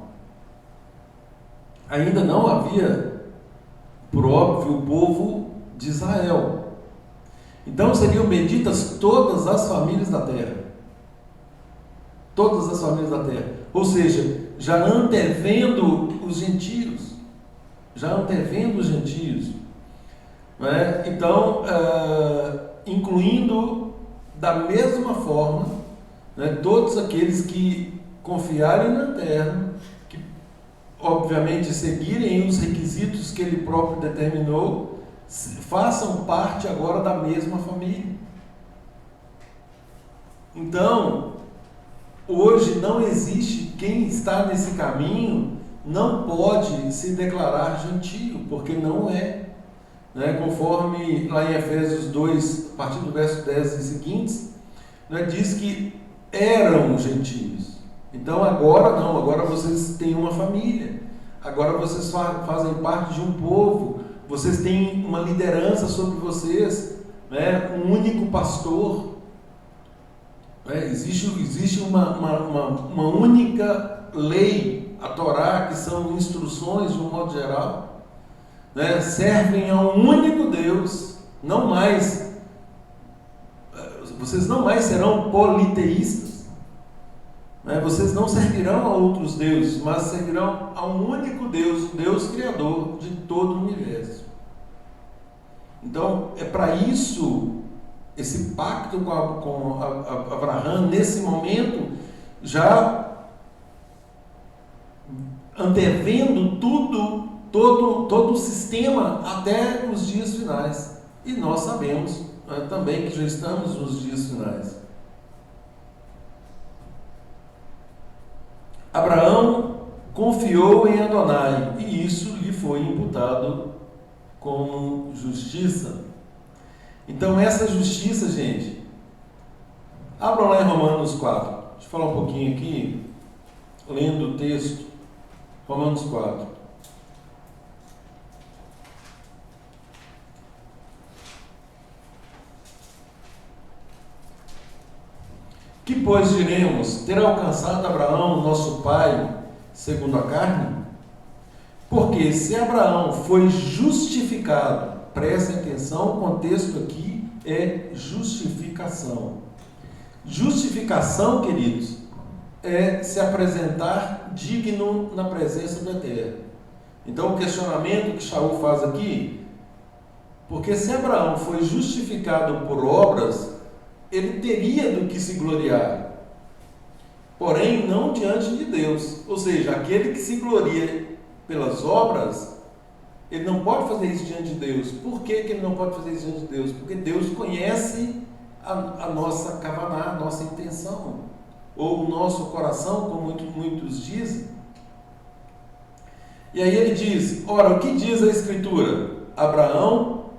ainda não havia, por óbvio, o povo de Israel. Então seriam benditas todas as famílias da terra. Todas as famílias da terra. Ou seja, já antevendo os gentios. Então, incluindo da mesma forma, todos aqueles que confiarem na terra, que obviamente seguirem os requisitos que ele próprio determinou, façam parte agora da mesma família. Então, hoje não existe quem está nesse caminho não pode se declarar gentio, porque não é. Conforme lá em Efésios 2, a partir do verso 10 e seguintes, diz que eram gentios. Então agora não, agora vocês têm uma família. agora vocês fazem parte de um povo, vocês têm uma liderança sobre vocês, né? Um único pastor. Existe uma única lei, a Torá, que são instruções de um modo geral, né? Servem a um único Deus, não mais, vocês não mais serão politeístas, né? Vocês não servirão a outros deuses, mas servirão a um único Deus, o Deus Criador de todo o universo. Então, é para isso, esse pacto com Abraão, nesse momento, já antevendo todo o sistema até os dias finais. E nós sabemos, né, também que já estamos nos dias finais. Abraão confiou em Adonai, e isso lhe foi imputado como justiça. Então, essa justiça, gente, abram lá em Romanos 4. Deixa eu falar um pouquinho aqui, lendo o texto. Romanos 4. Que, pois, diremos, ter alcançado Abraão, nosso pai, segundo a carne? Porque se Abraão foi justificado, prestem atenção, o contexto aqui é justificação. Justificação, queridos, é se apresentar digno na presença do Eterno. Então, o questionamento que Shaul faz aqui, porque se Abraão foi justificado por obras, ele teria do que se gloriar, porém não diante de Deus. Ou seja, aquele que se gloria pelas obras, ele não pode fazer isso diante de Deus. Por que ele não pode fazer isso diante de Deus? Porque Deus conhece a nossa kavaná, a nossa intenção, ou o nosso coração, como muitos dizem. E aí ele diz, ora, o que diz a Escritura? Abraão,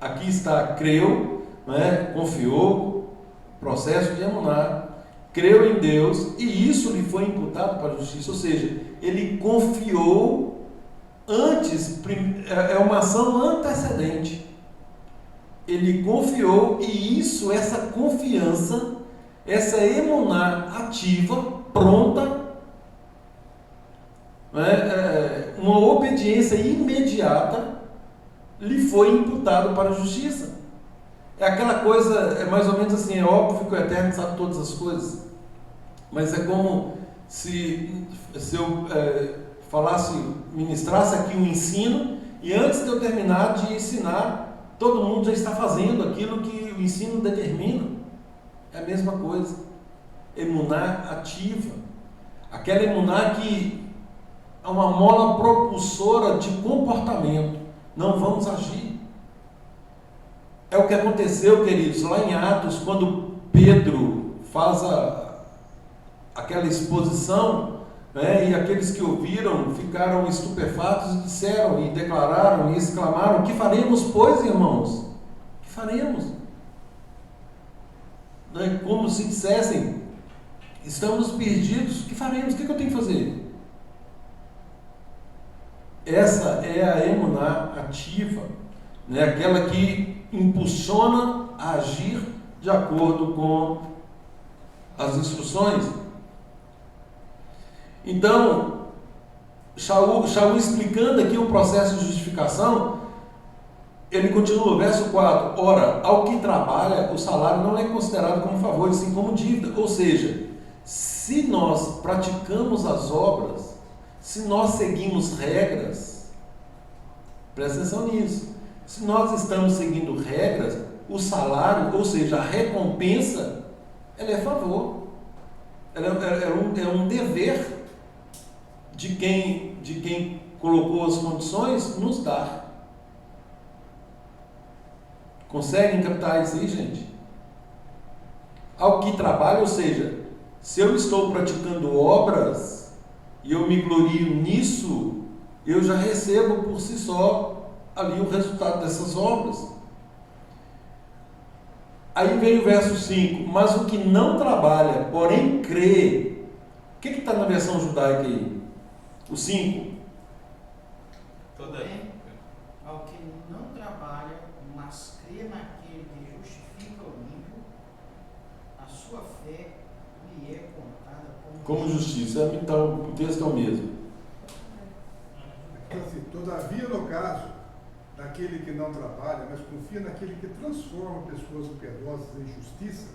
aqui está, creu, né, confiou, processo de emuná, creu em Deus, e isso lhe foi imputado para a justiça. Ou seja, ele confiou antes, é uma ação antecedente. Ele confiou, e isso, essa confiança, essa emuná ativa, pronta, né, uma obediência imediata, lhe foi imputado para a justiça. É aquela coisa, é mais ou menos assim, é óbvio que o Eterno sabe todas as coisas, mas é como se eu ministrasse aqui um ensino, e antes de eu terminar de ensinar, todo mundo já está fazendo aquilo que o ensino determina. É a mesma coisa. Emuná ativa. Aquela emuná que é uma mola propulsora de comportamento. Não vamos agir. É o que aconteceu, queridos, lá em Atos, quando Pedro faz aquela exposição, né, e aqueles que ouviram ficaram estupefatos e disseram, e declararam, e exclamaram: que faremos, pois, irmãos? Que faremos? Né, como se dissessem: estamos perdidos, que faremos? O que eu tenho que fazer? Essa é a emuná ativa, né, aquela que impulsiona a agir de acordo com as instruções. Então, Shaul explicando aqui o processo de justificação, ele continua, verso 4, ora, ao que trabalha, o salário não é considerado como favor, e sim como dívida. Ou seja, se nós praticamos as obras, se nós seguimos regras, presta atenção nisso, se nós estamos seguindo regras, o salário, ou seja, a recompensa, ela é favor, ela é um dever de quem colocou as condições nos dar. Conseguem captar isso aí, gente? Ao que trabalha, ou seja, se eu estou praticando obras e eu me glorio nisso, eu já recebo por si só ali o resultado dessas obras. Aí vem o verso 5, mas o que não trabalha, porém crê. O que está na versão judaica aí? O 5. Toda. Porém, ao que não trabalha, mas crê naquele que justifica o ímpio, a sua fé lhe é contada Como justiça. Então, o texto é o mesmo. Então, assim, todavia, no caso daquele que não trabalha, mas confia naquele que transforma pessoas impiedosas em justiça,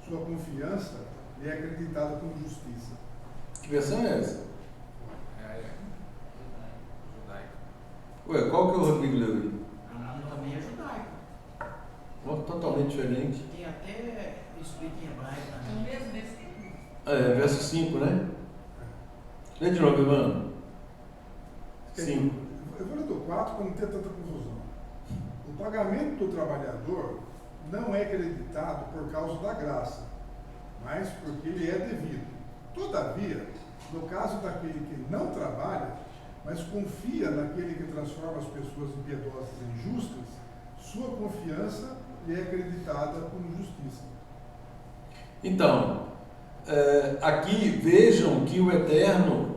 sua confiança lhe é acreditada como justiça. Que versão é essa? Judaico. Ué, qual que é o Rodrigo leu aí? A minha também é judaico. Totalmente diferente. Tem até escrito em hebraico É o também. mesmo versículo? É, verso 5, né? Lê de novo, Evandro. 5. Eu vou ler do 4 para não ter tanta confusão. O pagamento do trabalhador não é acreditado por causa da graça, mas porque ele é devido. Todavia, no caso daquele que não trabalha, mas confia naquele que transforma as pessoas impiedosas em justas, sua confiança lhe é acreditada como justiça. Então, aqui vejam que o Eterno,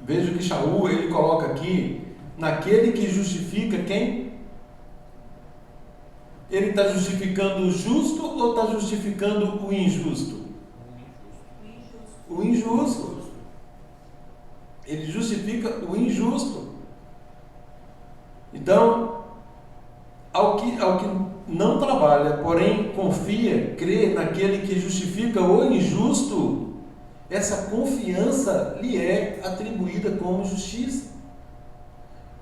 vejam que Shaul, ele coloca aqui, naquele que justifica quem? Ele está justificando o justo ou está justificando o injusto? O injusto. Ele justifica o injusto. Então, ao que não trabalha, porém confia, crê naquele que justifica o injusto, essa confiança lhe é atribuída como justiça.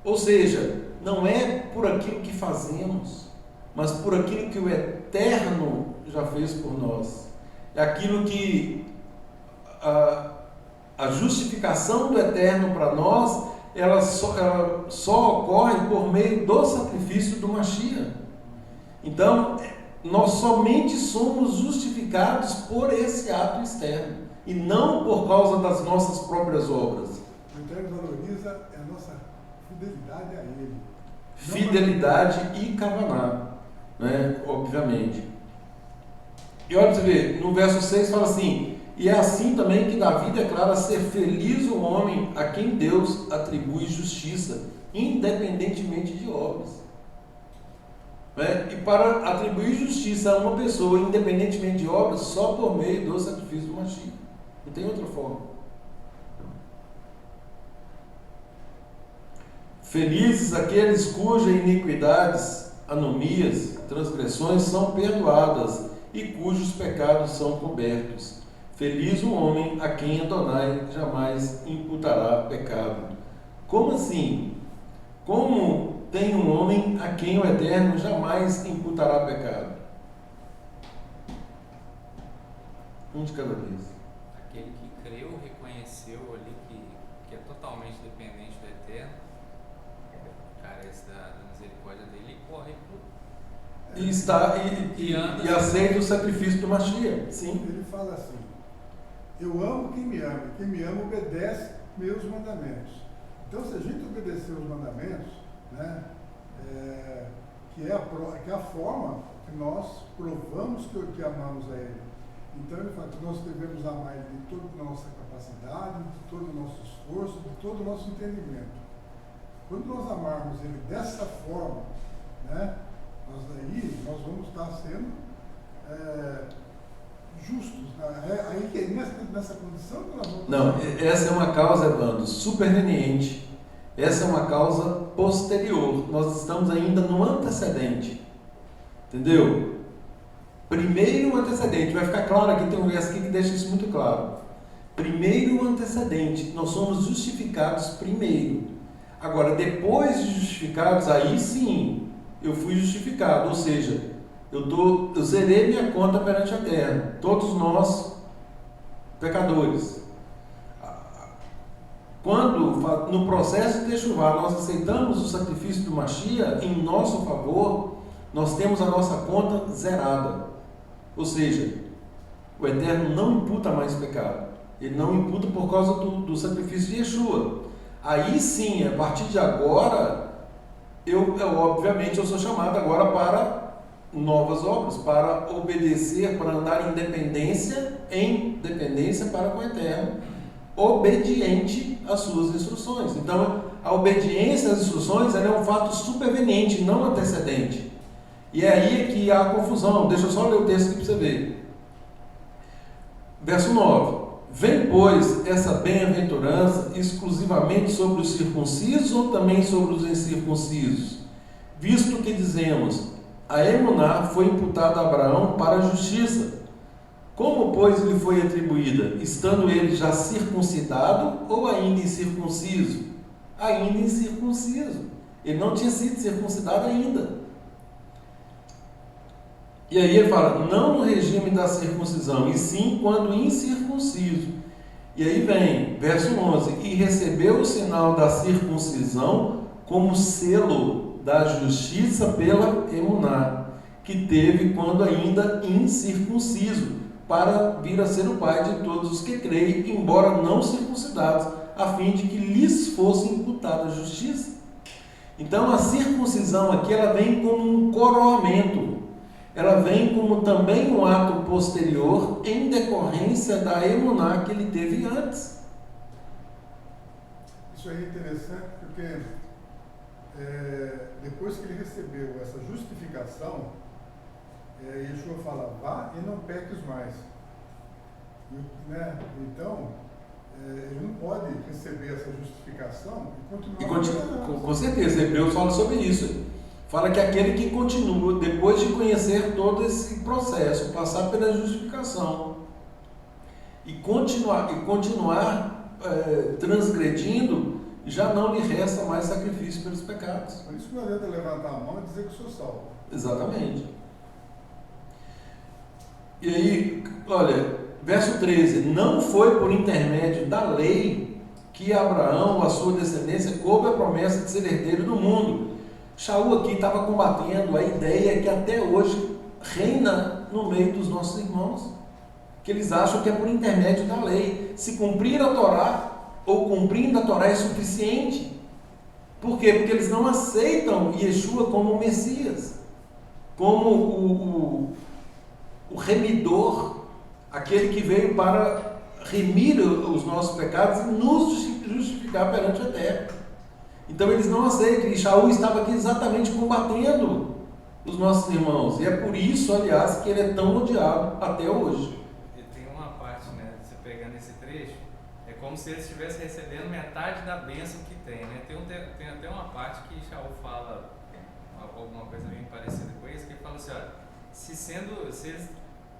Ou seja, não é por aquilo que fazemos, mas por aquilo que o Eterno já fez por nós. É aquilo que a justificação do Eterno para nós, ela só ocorre por meio do sacrifício do Mashiach. Então, nós somente somos justificados por esse ato externo, e não por causa das nossas próprias obras. O Eterno valoriza a nossa fidelidade a Ele. Fidelidade e kavaná, né? Obviamente. E olha, você vê, no verso 6 fala assim: e é assim também que Davi declara ser feliz o homem a quem Deus atribui justiça, independentemente de obras. E para atribuir justiça a uma pessoa, independentemente de obras, só por meio do sacrifício do Mashiach. Não tem outra forma. Felizes aqueles cujas iniquidades, anomias, transgressões são perdoadas e cujos pecados são cobertos. Feliz o homem a quem Adonai jamais imputará pecado. Como assim? Como tem um homem a quem o Eterno jamais imputará pecado? Um de cada vez. Aquele que creu, reconheceu ali que é totalmente dependente do Eterno, carece da misericórdia dele e corre E aceita o sacrifício do Mashiach. Sim. Ele fala assim: eu amo quem me ama obedece meus mandamentos. Então, se a gente obedecer os mandamentos, né, que é a forma que nós provamos que amamos a Ele. Então, ele fala que nós devemos amar Ele de toda a nossa capacidade, de todo o nosso esforço, de todo o nosso entendimento. Quando nós amarmos Ele dessa forma, né, nós vamos estar sendo justos. Aí, nessa condição que nós vamos... Não, essa é uma causa, Evandro, superveniente. Essa é uma causa posterior. Nós estamos ainda no antecedente. Entendeu? Primeiro o antecedente. Vai ficar claro aqui, tem um verso aqui que deixa isso muito claro. Primeiro o antecedente. Nós somos justificados primeiro. Agora, depois de justificados, aí sim, eu fui justificado. Ou seja, eu zerei minha conta perante a terra. Todos nós, pecadores. Quando, no processo de Teshuvá, nós aceitamos o sacrifício do Mashiach em nosso favor, nós temos a nossa conta zerada. Ou seja, o Eterno não imputa mais pecado. Ele não imputa por causa do sacrifício de Yeshua. Aí sim, a partir de agora, obviamente eu sou chamado agora para novas obras, para obedecer, para andar em dependência para com o Eterno. obediente às suas instruções. Então, a obediência às instruções ela é um fato superveniente, não antecedente. E é aí que há a confusão. Deixa eu só ler o texto aqui para você ver. Verso 9. Vem, pois, essa bem-aventurança exclusivamente sobre os circuncisos ou também sobre os incircuncisos? Visto que dizemos, a emuná foi imputada a Abraão para a justiça. Como, pois, lhe foi atribuída? Estando ele já circuncidado ou ainda incircunciso? Ainda incircunciso. Ele não tinha sido circuncidado ainda. E aí ele fala, não no regime da circuncisão, e sim quando incircunciso. E aí vem, verso 11, e recebeu o sinal da circuncisão como selo da justiça pela emuná, que teve quando ainda incircunciso, para vir a ser o pai de todos os que creem, embora não circuncidados, a fim de que lhes fosse imputada a justiça. Então a circuncisão aqui, ela vem como um coroamento. Ela vem como também um ato posterior em decorrência da emuná que ele teve antes. Isso aí é interessante porque depois que ele recebeu essa justificação, Yeshua fala, vá e não peques mais. Então, ele não pode receber essa justificação e continuar. Com certeza, Hebreus fala sobre isso. Fala que aquele que continua, depois de conhecer todo esse processo, passar pela justificação e continuar transgredindo, já não lhe resta mais sacrifício pelos pecados. Por isso que não adianta levantar a mão e dizer que sou salvo. Exatamente. E aí, olha, verso 13, não foi por intermédio da lei que Abraão, a sua descendência, coube a promessa de ser herdeiro do mundo. Shaul aqui estava combatendo a ideia que até hoje reina no meio dos nossos irmãos, que eles acham que é por intermédio da lei. Se cumprir a Torá, ou cumprindo a Torá é suficiente. Por quê? Porque eles não aceitam Yeshua como o Messias, como o remidor, aquele que veio para remir os nossos pecados e nos justificar perante o Eterno. Então eles não aceitam, e Shaul estava aqui exatamente combatendo os nossos irmãos, e é por isso, aliás, que ele é tão odiado até hoje. E tem uma parte, né, você pegando esse trecho, é como se ele estivesse recebendo metade da bênção que tem, né? Tem até uma parte que Shaul fala alguma coisa bem parecida com isso, que ele fala assim, olha, se eles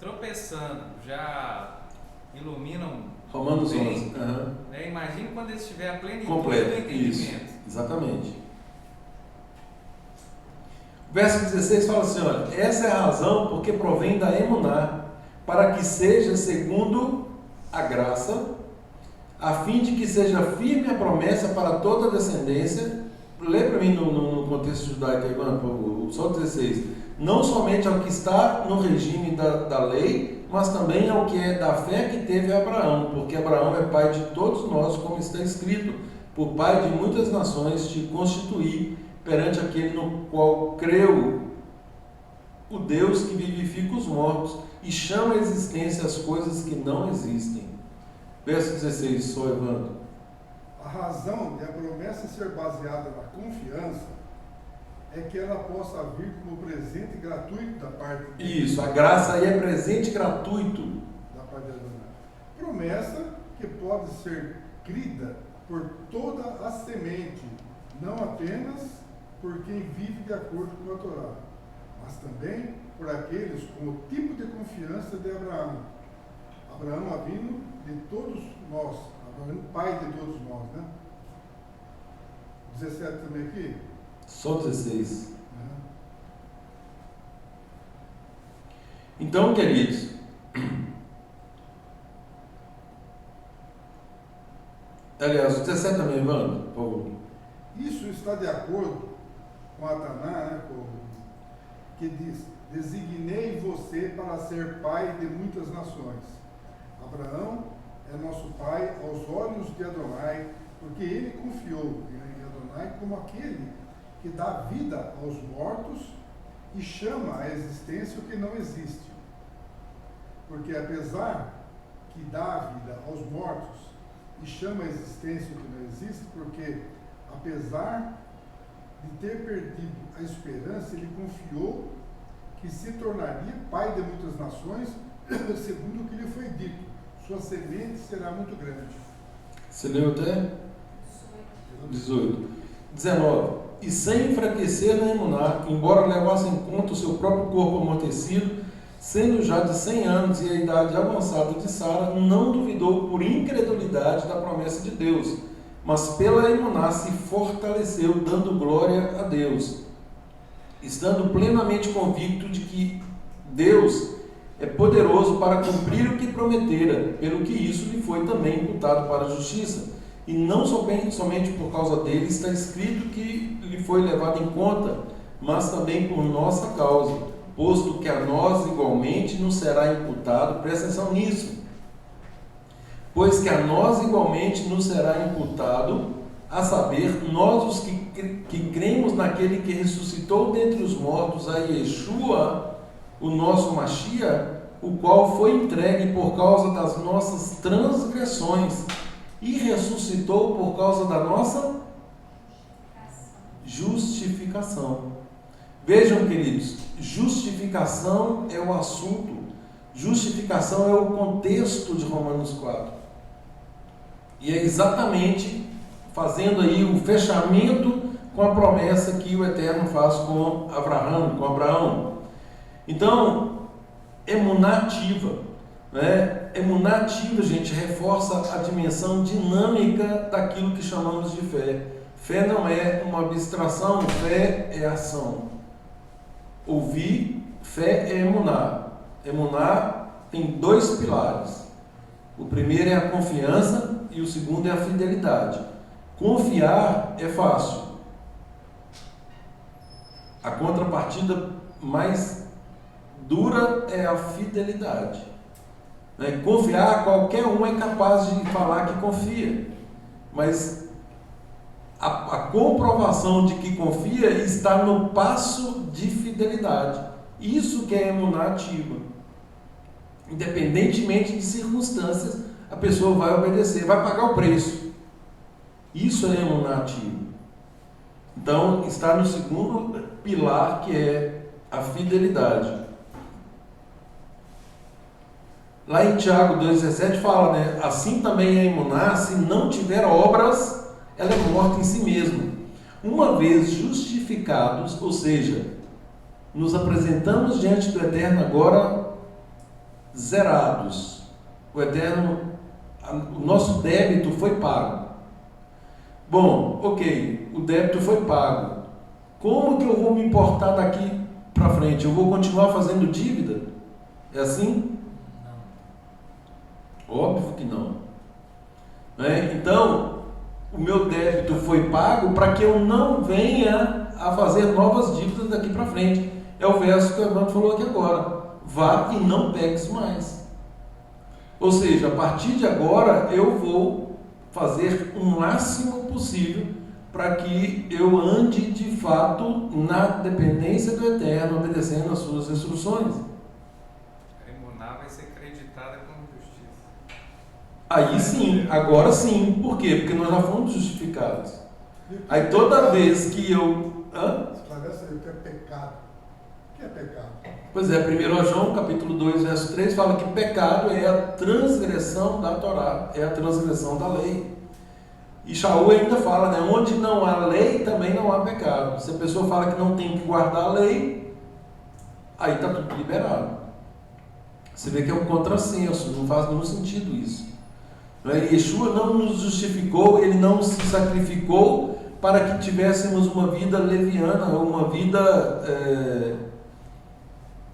tropeçando já iluminam Romanos bem, 11. Uhum. Né? Imagine quando eles estiverem a plenitude Completo, do entendimento. isso, exatamente. O verso 16 fala assim, olha, essa é a razão porque provém da emuná, para que seja segundo a graça, a fim de que seja firme a promessa para toda a descendência. Lê para mim no contexto judaico aí, por favor, só 16. Não somente ao que está no regime da lei, mas também ao que é da fé que teve Abraão, porque Abraão é pai de todos nós, como está escrito, por pai de muitas nações te constituí perante aquele no qual creu o Deus que vivifica os mortos e chama à existência as coisas que não existem. Verso 16, só Evandro. A razão de a promessa ser baseada na confiança é que ela possa vir como presente gratuito da parte de Deus. Isso, a graça aí é presente gratuito. Da parte de Adonai. Promessa que pode ser crida por toda a semente, não apenas por quem vive de acordo com a Torá, mas também por aqueles com o tipo de confiança de Abraão. Abraão avino de todos nós, Abraão pai de todos nós, né? 17 também aqui? Só 16. Então, queridos, aliás, o 17 também, Evandro, por favor. Isso está de acordo com a Taná, né, que diz, designei você para ser pai de muitas nações. Abraão é nosso pai aos olhos de Adonai, porque ele confiou em Adonai como aquele que dá vida aos mortos e chama à existência o que não existe. Porque apesar que dá vida aos mortos e chama a existência o que não existe, porque, apesar de ter perdido a esperança, ele confiou que se tornaria pai de muitas nações, segundo o que lhe foi dito, sua semente será muito grande. Você leu até? 18. 19. E sem enfraquecer na emuná, embora levasse em conta o seu próprio corpo amortecido, sendo já de 100 anos e a idade avançada de Sara, não duvidou por incredulidade da promessa de Deus, mas pela emuná se fortaleceu, dando glória a Deus, estando plenamente convicto de que Deus é poderoso para cumprir o que prometera, pelo que isso lhe foi também imputado para a justiça. E não somente por causa dele está escrito que lhe foi levado em conta, mas também por nossa causa, posto que a nós igualmente nos será imputado, presta atenção nisso, pois que a nós igualmente nos será imputado, a saber, nós os que cremos naquele que ressuscitou dentre os mortos, a Yeshua, o nosso Mashiach, o qual foi entregue por causa das nossas transgressões e ressuscitou por causa da nossa justificação. Vejam, queridos, justificação é o assunto, justificação é o contexto de Romanos 4. E é exatamente fazendo aí o fechamento com a promessa que o Eterno faz com Abraão. Então, emuná ativa, né? Emuná ativa, gente, reforça a dimensão dinâmica daquilo que chamamos de fé. Fé não é uma abstração, fé é ação. Ouvir, fé é emuná. Emuná tem 2 pilares. O primeiro é a confiança e o segundo é a fidelidade. Confiar é fácil. A contrapartida mais dura é a fidelidade. Confiar, qualquer um é capaz de falar que confia, mas a comprovação de que confia está no passo de fidelidade. Isso que é emuná ativa. Independentemente de circunstâncias, a pessoa vai obedecer, vai pagar o preço. Isso é emuná ativa. Então, está no segundo pilar, que é a fidelidade. Lá em Tiago 2,17 fala, né? Assim também a emuná, se não tiver obras, ela é morta em si mesma. Uma vez justificados, ou seja, nos apresentamos diante do Eterno agora zerados. O Eterno, o nosso débito foi pago. Bom, ok, o débito foi pago. Como que eu vou me importar daqui para frente? Eu vou continuar fazendo dívida? É assim? Óbvio que não. Então, o meu débito foi pago para que eu não venha a fazer novas dívidas daqui para frente. É o verso que o Evandro falou aqui agora. Vá e não peques mais. Ou seja, a partir de agora eu vou fazer o máximo possível para que eu ande de fato na dependência do Eterno, obedecendo às suas instruções. A emuná vai ser acreditada como justiça. Aí sim, agora sim. Por quê? Porque nós já fomos justificados. Aí toda vez que eu... Esclarece aí o que é pecado. O que é pecado? Pois é, 1 João, capítulo 2, verso 3, fala que pecado é a transgressão da Torá, é a transgressão da lei. E Shaul ainda fala, né? Onde não há lei, também não há pecado. Se a pessoa fala que não tem que guardar a lei, aí está tudo liberado. Você vê que é um contrassenso, não faz nenhum sentido isso. Yeshua não nos justificou, ele não se sacrificou para que tivéssemos uma vida leviana, ou uma vida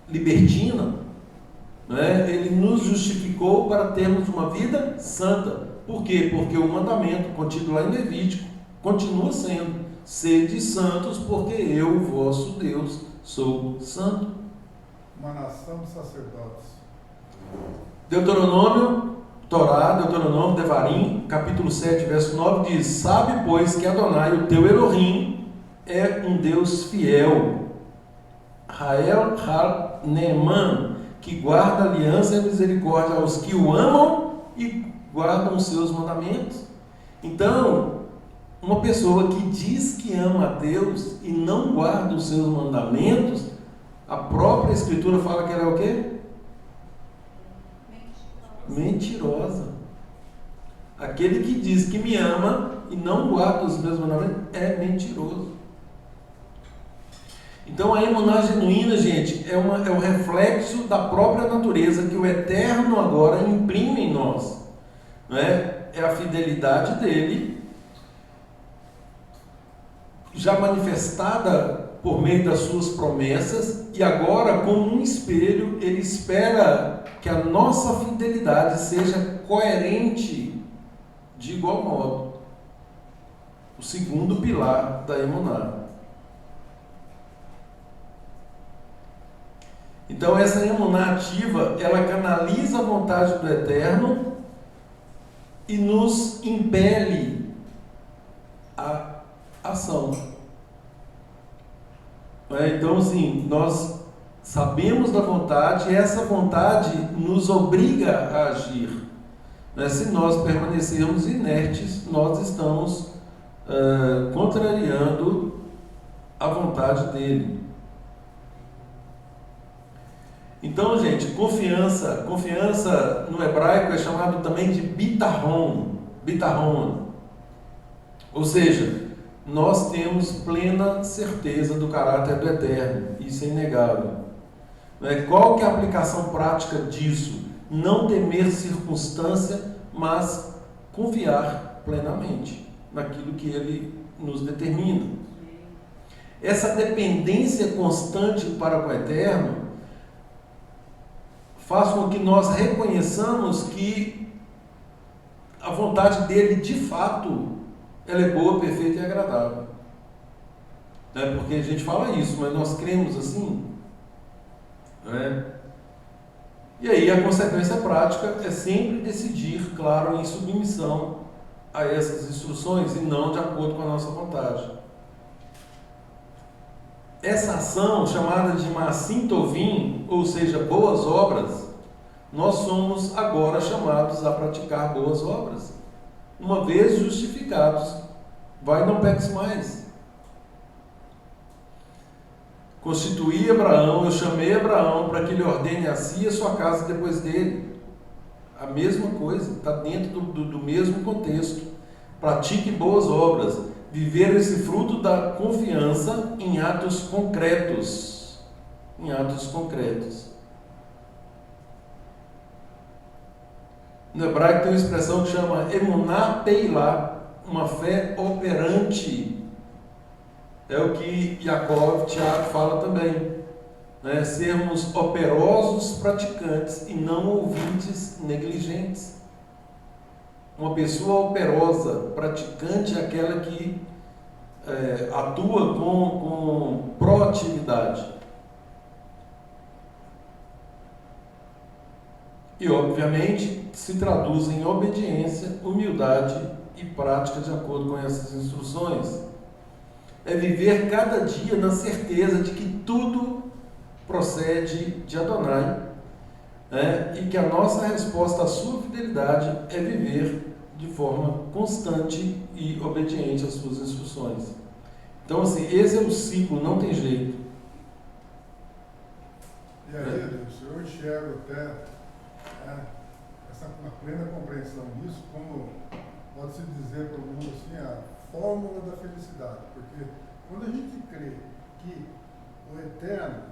libertina. Ele nos justificou para termos uma vida santa. Por quê? Porque o mandamento contido lá em Levítico continua sendo: sede santos, porque eu, vosso Deus, sou santo. Uma nação de sacerdotes. Deuteronômio, Devarim, capítulo 7, verso 9 diz: sabe, pois, que Adonai, o teu Elohim, é um Deus fiel, Rael Neeman, que guarda aliança e misericórdia aos que o amam e guardam os seus mandamentos. Então, uma pessoa que diz que ama a Deus e não guarda os seus mandamentos, a própria Escritura fala que ela é o quê? Mentirosa. Aquele que diz que me ama e não guarda os meus mandamentos é mentiroso. Então a emuná genuína, gente, é um reflexo da própria natureza que o Eterno agora imprime em nós. Não é? É a fidelidade dele, já manifestada por meio das suas promessas, e agora, como um espelho, ele espera que a nossa fidelidade seja coerente de igual modo. O segundo pilar da emuná. Então essa emuná ativa, ela canaliza a vontade do Eterno e nos impele a ação. Então, assim, nós sabemos da vontade e essa vontade nos obriga a agir. Se nós permanecermos inertes, nós estamos contrariando a vontade dele. Então, gente, confiança no hebraico é chamado também de bitahon. Ou seja, nós temos plena certeza do caráter do Eterno, isso é inegável. Qual que é a aplicação prática disso? Não temer circunstância, mas confiar plenamente naquilo que ele nos determina. Essa dependência constante para com o Eterno faz com que nós reconheçamos que a vontade dele, de fato, ela é boa, perfeita e agradável. Porque a gente fala isso, mas nós cremos assim. E aí a consequência prática é sempre decidir, claro, em submissão a essas instruções e não de acordo com a nossa vontade. Essa ação, chamada de Maasim Tovim, ou seja, boas obras, nós somos agora chamados a praticar boas obras. Uma vez justificados, vai, não peques mais. Constituí Abraão, eu chamei Abraão para que ele ordene a si e a sua casa depois dele. A mesma coisa, está dentro do mesmo contexto. Pratique boas obras. Viver esse fruto da confiança em atos concretos. No hebraico tem uma expressão que chama emuná peilá, uma fé operante. É o que Yaakov, Tiago fala também. Sermos operosos praticantes e não ouvintes negligentes. Uma pessoa operosa, praticante, é aquela que atua com proatividade. E, obviamente, se traduz em obediência, humildade e prática de acordo com essas instruções. É viver cada dia na certeza de que tudo procede de Adonai, e que a nossa resposta à sua fidelidade é viver de forma constante e obediente às suas instruções. Então, assim, esse é o ciclo, não tem jeito. E aí, eu enxergo até uma plena compreensão disso, como pode-se dizer para o mundo assim, a fórmula da felicidade. Porque quando a gente crê que o Eterno,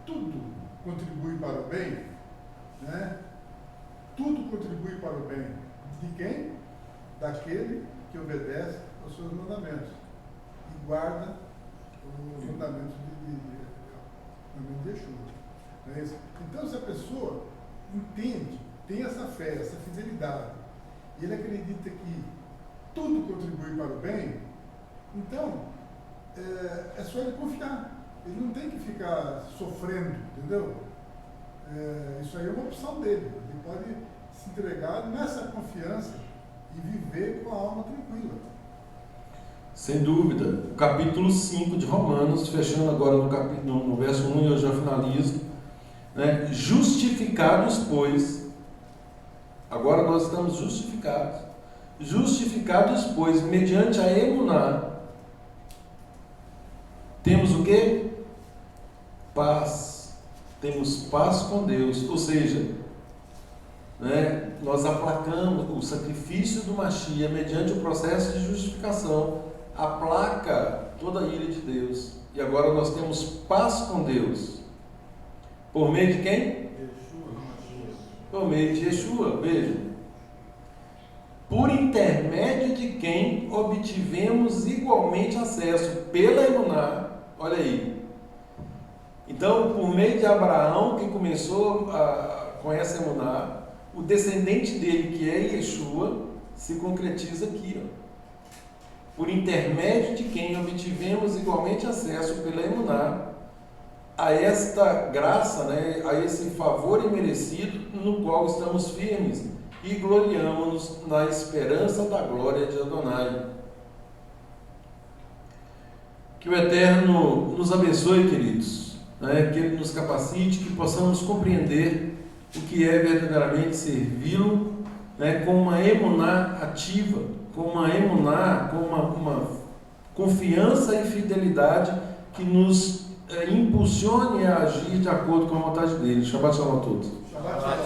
tudo contribui para o bem, tudo contribui para o bem. De quem? Daquele que obedece aos seus mandamentos e guarda os mandamentos de Yeshua. Não é isso? Então, se a pessoa entende, tem essa fé, essa fidelidade, e ele acredita que tudo contribui para o bem, então é só ele confiar. Ele não tem que ficar sofrendo, entendeu? Isso aí é uma opção dele. Ele pode se entregar nessa confiança e viver com a alma tranquila. Sem dúvida. O capítulo 5 de Romanos, fechando agora no verso 1, e eu já finalizo. Justificados, pois, Agora nós estamos justificados. Justificados, pois, mediante a emuná, temos o quê? Paz. Temos paz com Deus. Ou seja, né, nós aplacamos o sacrifício do Mashiach mediante o processo de justificação, aplaca toda a ira de Deus. E agora nós temos paz com Deus. Por meio de quem? Por meio de Yeshua, veja. Por intermédio de quem obtivemos igualmente acesso pela emuná. Olha aí. Então, por meio de Abraão, que começou com essa emuná, o descendente dele, que é Yeshua, se concretiza aqui. Ó. Por intermédio de quem obtivemos igualmente acesso pela emuná a esta graça, né, a esse favor imerecido no qual estamos firmes e gloriamo-nos na esperança da glória de Adonai. Que o Eterno nos abençoe, queridos, né, que Ele nos capacite, que possamos compreender o que é verdadeiramente servi-lo, né, com uma emuná ativa, com uma emuná, com uma confiança e fidelidade que nos impulsione a agir de acordo com a vontade dele. Shabbat Shalom a todos. Shabbat Shalom.